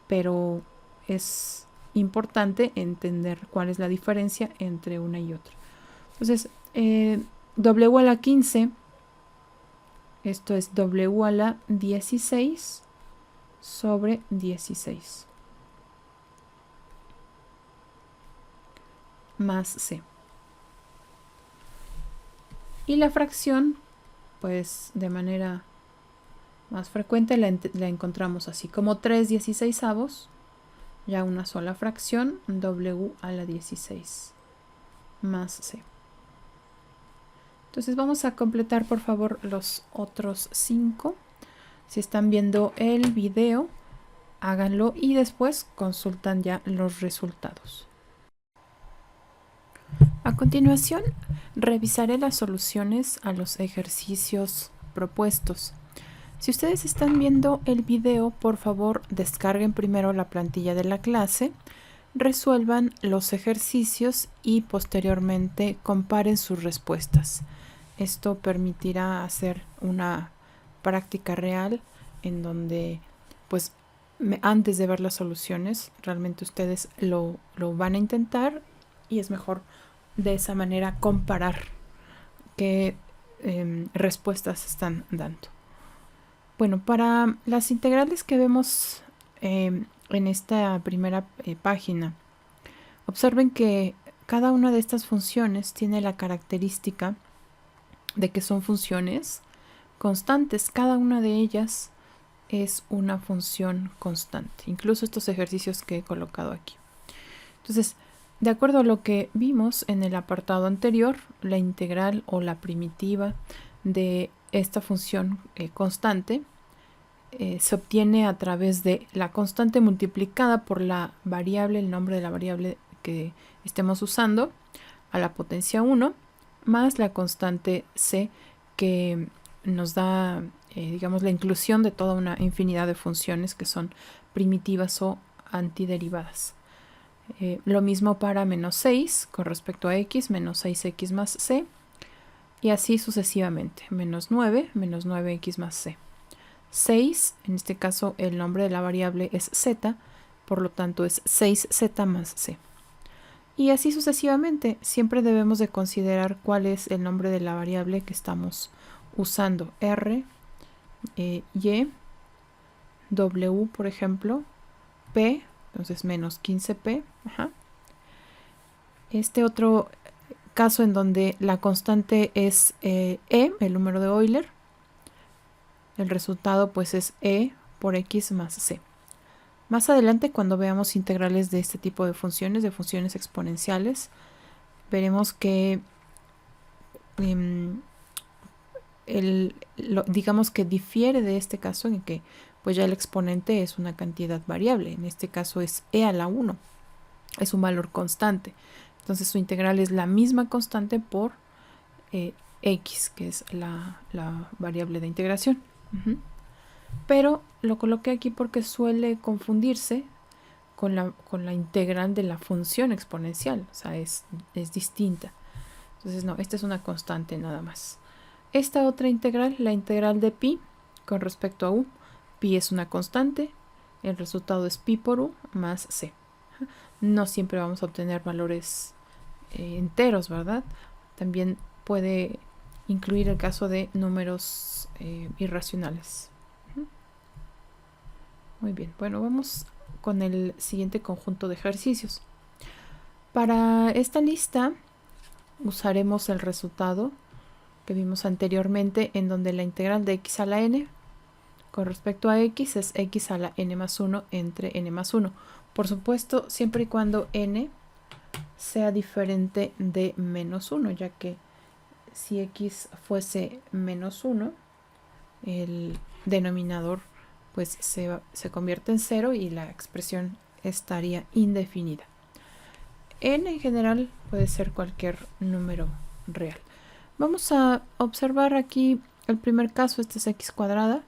pero es importante entender cuál es la diferencia entre una y otra. Entonces, w a la 15, esto es w a la 16 sobre 16 más c. Y la fracción, pues de manera más frecuente la encontramos así, como 3/16, ya una sola fracción, w a la 16 más c. Entonces vamos a completar por favor los otros 5. Si están viendo el video, háganlo y después consultan ya los resultados. A continuación, revisaré las soluciones a los ejercicios propuestos. Si ustedes están viendo el video, por favor descarguen primero la plantilla de la clase, resuelvan los ejercicios y posteriormente comparen sus respuestas. Esto permitirá hacer una práctica real en donde, pues, antes de ver las soluciones, realmente ustedes lo van a intentar y es mejor de esa manera comparar qué respuestas están dando. Bueno, para las integrales que vemos en esta primera página, observen que cada una de estas funciones tiene la característica de que son funciones constantes. Cada una de ellas es una función constante, incluso estos ejercicios que he colocado aquí. Entonces, de acuerdo a lo que vimos en el apartado anterior, la integral o la primitiva de esta función constante se obtiene a través de la constante multiplicada por la variable, el nombre de la variable que estemos usando, a la potencia 1, más la constante c, que nos da, digamos, la inclusión de toda una infinidad de funciones que son primitivas o antiderivadas. Lo mismo para menos 6 con respecto a x, menos 6x más c, y así sucesivamente, menos 9x más c. 6, en este caso el nombre de la variable es z, por lo tanto es 6z más c. Y así sucesivamente, siempre debemos de considerar cuál es el nombre de la variable que estamos usando. R, y, w, por ejemplo, p, entonces menos 15p. Este otro caso en donde la constante es e, el número de Euler, el resultado pues es e por x más c. Más adelante, cuando veamos integrales de este tipo de funciones exponenciales, veremos que digamos que difiere de este caso en que pues ya el exponente es una cantidad variable. En este caso es e a la 1, es un valor constante. Entonces su integral es la misma constante por x, que es la variable de integración. Pero lo coloqué aquí porque suele confundirse con la integral de la función exponencial, o sea, es distinta. Entonces no, esta es una constante nada más. Esta otra integral, la integral de pi con respecto a u, pi es una constante, el resultado es pi por u más c. No siempre vamos a obtener valores enteros, ¿verdad? También puede incluir el caso de números irracionales. Muy bien, bueno, vamos con el siguiente conjunto de ejercicios. Para esta lista usaremos el resultado que vimos anteriormente, en donde la integral de x a la n con respecto a x es x a la n más 1 entre n más 1. Por supuesto, siempre y cuando n sea diferente de menos 1, ya que si x fuese menos 1, el denominador pues se convierte en 0 y la expresión estaría indefinida. N en general puede ser cualquier número real. Vamos a observar aquí el primer caso, este es x cuadrada.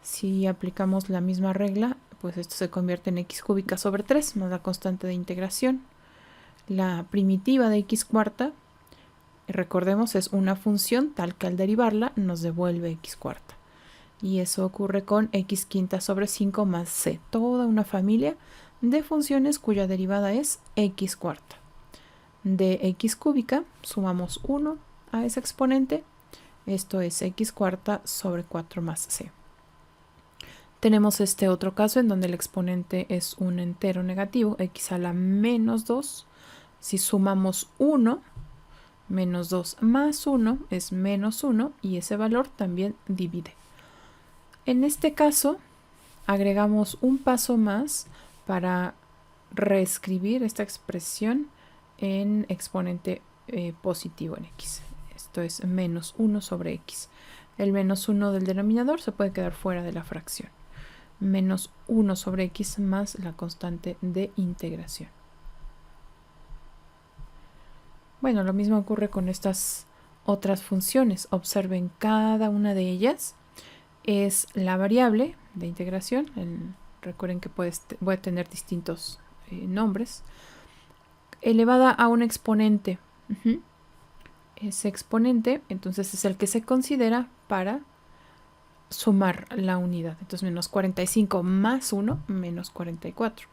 Si aplicamos la misma regla, pues esto se convierte en x cúbica sobre 3 más la constante de integración. La primitiva de x cuarta, recordemos, es una función tal que al derivarla nos devuelve x cuarta. Y eso ocurre con x quinta sobre 5 más c, toda una familia de funciones cuya derivada es x cuarta. De x cúbica sumamos 1 a ese exponente, esto es x cuarta sobre 4 más c. Tenemos este otro caso en donde el exponente es un entero negativo, x a la menos 2. Si sumamos 1, menos 2 más 1 es menos 1 y ese valor también divide. En este caso, agregamos un paso más para reescribir esta expresión en exponente positivo en x. Esto es menos 1 sobre x. El menos 1 del denominador se puede quedar fuera de la fracción. Menos 1 sobre x más la constante de integración. Bueno, lo mismo ocurre con estas otras funciones. Observen, cada una de ellas es la variable de integración. Recuerden que puede tener distintos nombres. Elevada a un exponente. Ese exponente, entonces, es el que se considera para sumar la unidad. Entonces, menos 45 más 1, menos 44.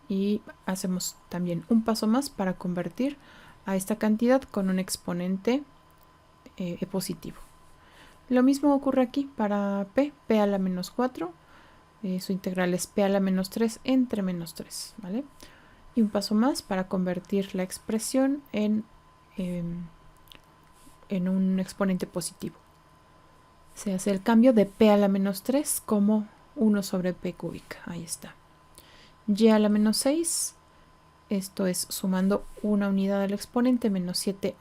Y hacemos también un paso más para convertir a esta cantidad con un exponente positivo. Lo mismo ocurre aquí para p a la menos 4, su integral es p a la menos 3 entre menos 3, ¿vale? Y un paso más para convertir la expresión en en un exponente positivo. Se hace el cambio de p a la menos 3 como 1 sobre p cúbica. Ahí está. Y a la menos 6, esto es sumando una unidad al exponente menos 7,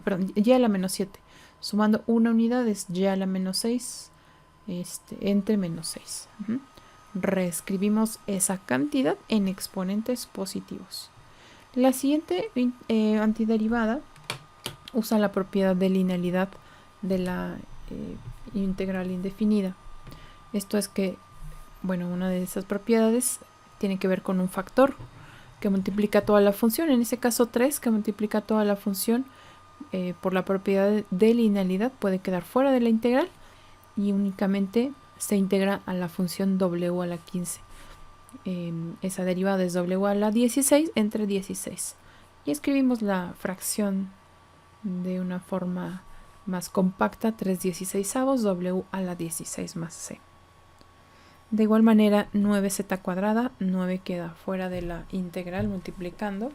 perdón, y a la menos 7. Sumando una unidad es y a la menos 6 entre menos 6. Reescribimos esa cantidad en exponentes positivos. La siguiente antiderivada usa la propiedad de linealidad de la integral indefinida. Esto es que, bueno, una de esas propiedades tiene que ver con un factor que multiplica toda la función, en ese caso 3, que multiplica toda la función por la propiedad de linealidad, puede quedar fuera de la integral y únicamente se integra a la función w a la 15. Esa derivada es w a la 16 entre 16. Y escribimos la fracción de una forma más compacta, 3/16, w a la 16 más c. De igual manera, 9z cuadrada, 9 queda fuera de la integral multiplicando.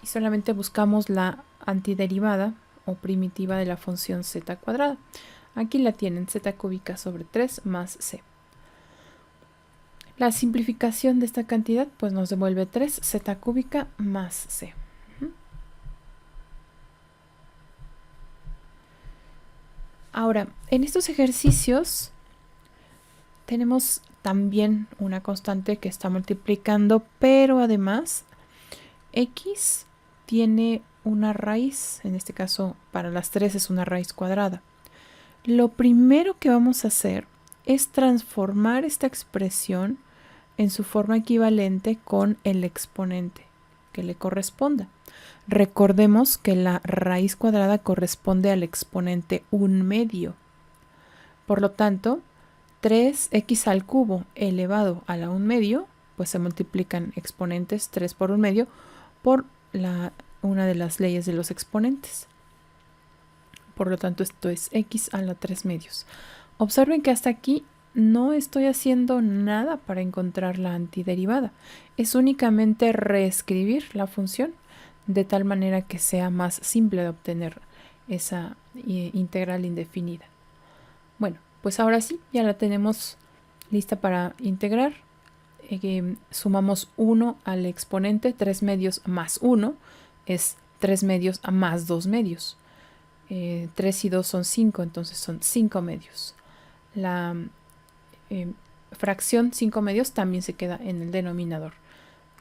Y solamente buscamos la antiderivada o primitiva de la función z cuadrada. Aquí la tienen, z cúbica sobre 3 más c. La simplificación de esta cantidad pues nos devuelve 3z cúbica más c. Ahora, en estos ejercicios tenemos también una constante que está multiplicando, pero además x tiene una raíz, en este caso para las 3 es una raíz cuadrada. Lo primero que vamos a hacer es transformar esta expresión en su forma equivalente con el exponente que le corresponda. Recordemos que la raíz cuadrada corresponde al exponente 1/2. Por lo tanto, 3x al cubo elevado a la 1/2, pues se multiplican exponentes 3 por 1/2 por una de las leyes de los exponentes. Por lo tanto, esto es x a la 3/2. Observen que hasta aquí no estoy haciendo nada para encontrar la antiderivada. Es únicamente reescribir la función de tal manera que sea más simple de obtener esa integral indefinida. Bueno, pues ahora sí, ya la tenemos lista para integrar. Sumamos 1 al exponente, 3/2 más 1 es 3/2 más 2/2. 3 y 2 son 5, entonces son 5/2. La fracción 5/2 también se queda en el denominador.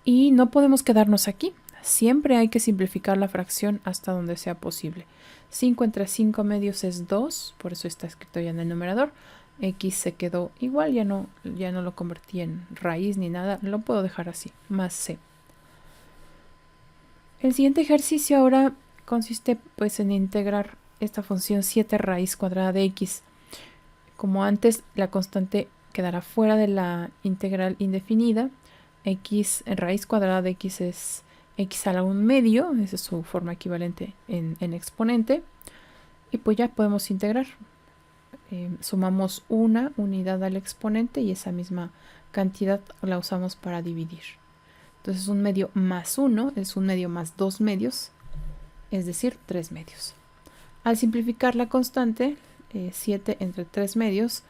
Y no podemos quedarnos aquí. Siempre hay que simplificar la fracción hasta donde sea posible. 5 entre 5/2 es 2, por eso está escrito ya en el numerador. X se quedó igual, ya no lo convertí en raíz ni nada, lo puedo dejar así, más c. El siguiente ejercicio ahora consiste pues en integrar esta función 7 raíz cuadrada de x. Como antes, la constante quedará fuera de la integral indefinida. X, raíz cuadrada de x es x a la 1/2, esa es su forma equivalente en exponente. Y pues ya podemos integrar. Sumamos una unidad al exponente y esa misma cantidad la usamos para dividir. Entonces 1/2 más 1 es 1/2 más 2/2, es decir, 3/2. Al simplificar la constante, 7 entre 3/2,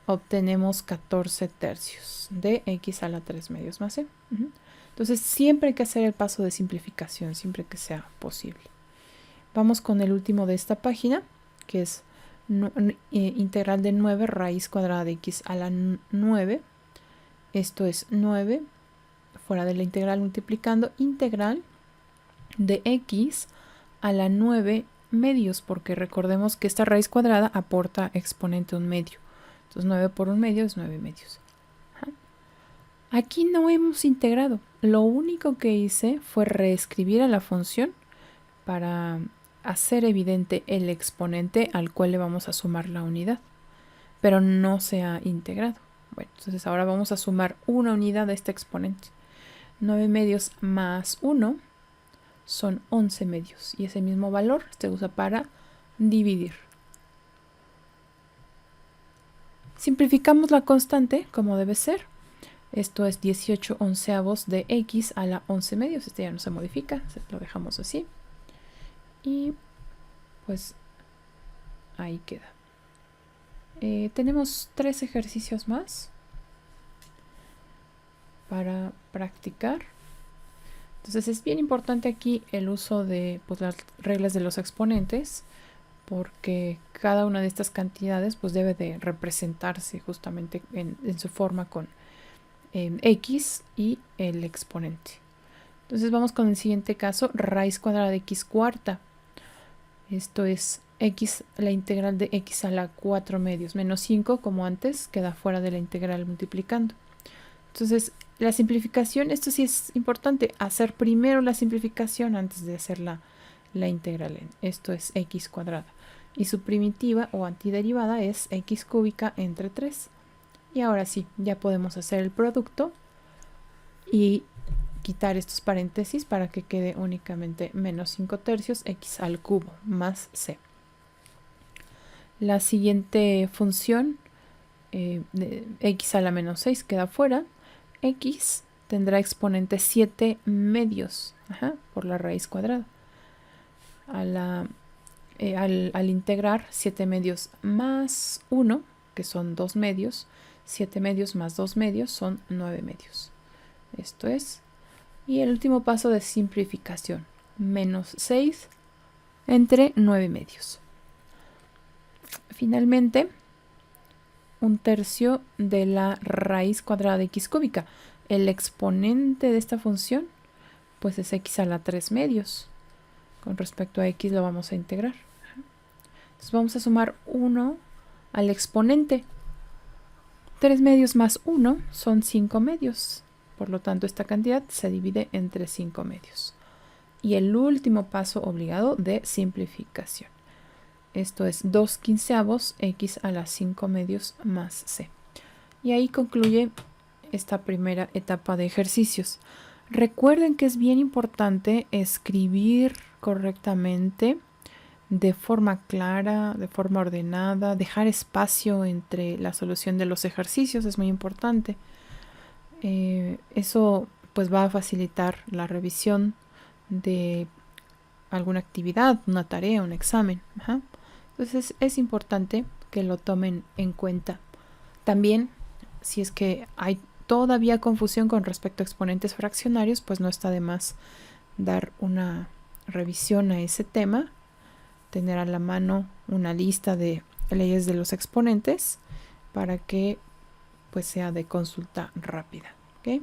obtenemos 14 tercios de x a la 3/2 más c. Entonces siempre hay que hacer el paso de simplificación, siempre que sea posible. Vamos con el último de esta página, que es integral de 9 raíz cuadrada de x a la 9. Esto es 9 fuera de la integral multiplicando integral de x a la 9/2, porque recordemos que esta raíz cuadrada aporta exponente 1/2. Entonces 9 por 1/2 es 9/2. Aquí no hemos integrado. Lo único que hice fue reescribir a la función para hacer evidente el exponente al cual le vamos a sumar la unidad, pero no se ha integrado. Bueno, entonces ahora vamos a sumar una unidad a este exponente. 9/2 más 1 son 11/2 y ese mismo valor se usa para dividir. Simplificamos la constante como debe ser. Esto es 18/11 de x a la 11/2. Este ya no se modifica, lo dejamos así. Y pues ahí queda. Tenemos 3 ejercicios más para practicar. Entonces es bien importante aquí el uso de pues, las reglas de los exponentes, porque cada una de estas cantidades pues debe de representarse justamente en su forma con x y el exponente. Entonces vamos con el siguiente caso, raíz cuadrada de x cuarta. Esto es x, la integral de x a la 4 medios menos 5, como antes, queda fuera de la integral multiplicando. Entonces la simplificación, esto sí es importante, hacer primero la simplificación antes de hacer la integral. Esto es x cuadrada. Y su primitiva o antiderivada es x cúbica entre 3. Y ahora sí, ya podemos hacer el producto y quitar estos paréntesis para que quede únicamente menos 5 tercios x al cubo más c. La siguiente función, de x a la menos 6, queda fuera. X tendrá exponente 7 medios por la raíz cuadrada. Al integrar 7 medios más 1, que son 2 medios, 7 medios más 2 medios son 9 medios. Esto es. Y el último paso de simplificación, menos 6 entre 9 medios. Finalmente, 1/3 de la raíz cuadrada de x cúbica. El exponente de esta función pues es x a la 3 medios. Con respecto a x lo vamos a integrar. Entonces vamos a sumar 1 al exponente. 3 medios más 1 son 5 medios. Por lo tanto, esta cantidad se divide entre 5 medios. Y el último paso obligado de simplificación. Esto es 2/15 x a la 5 medios más c. Y ahí concluye esta primera etapa de ejercicios. Recuerden que es bien importante escribir correctamente, de forma clara, de forma ordenada, dejar espacio entre la solución de los ejercicios, es muy importante. Eso pues va a facilitar la revisión de alguna actividad, una tarea, un examen. Entonces es importante que lo tomen en cuenta. También, si es que hay todavía confusión con respecto a exponentes fraccionarios, pues no está de más dar una revisión a ese tema, tener a la mano una lista de leyes de los exponentes para que pues sea de consulta rápida. ¿Okay?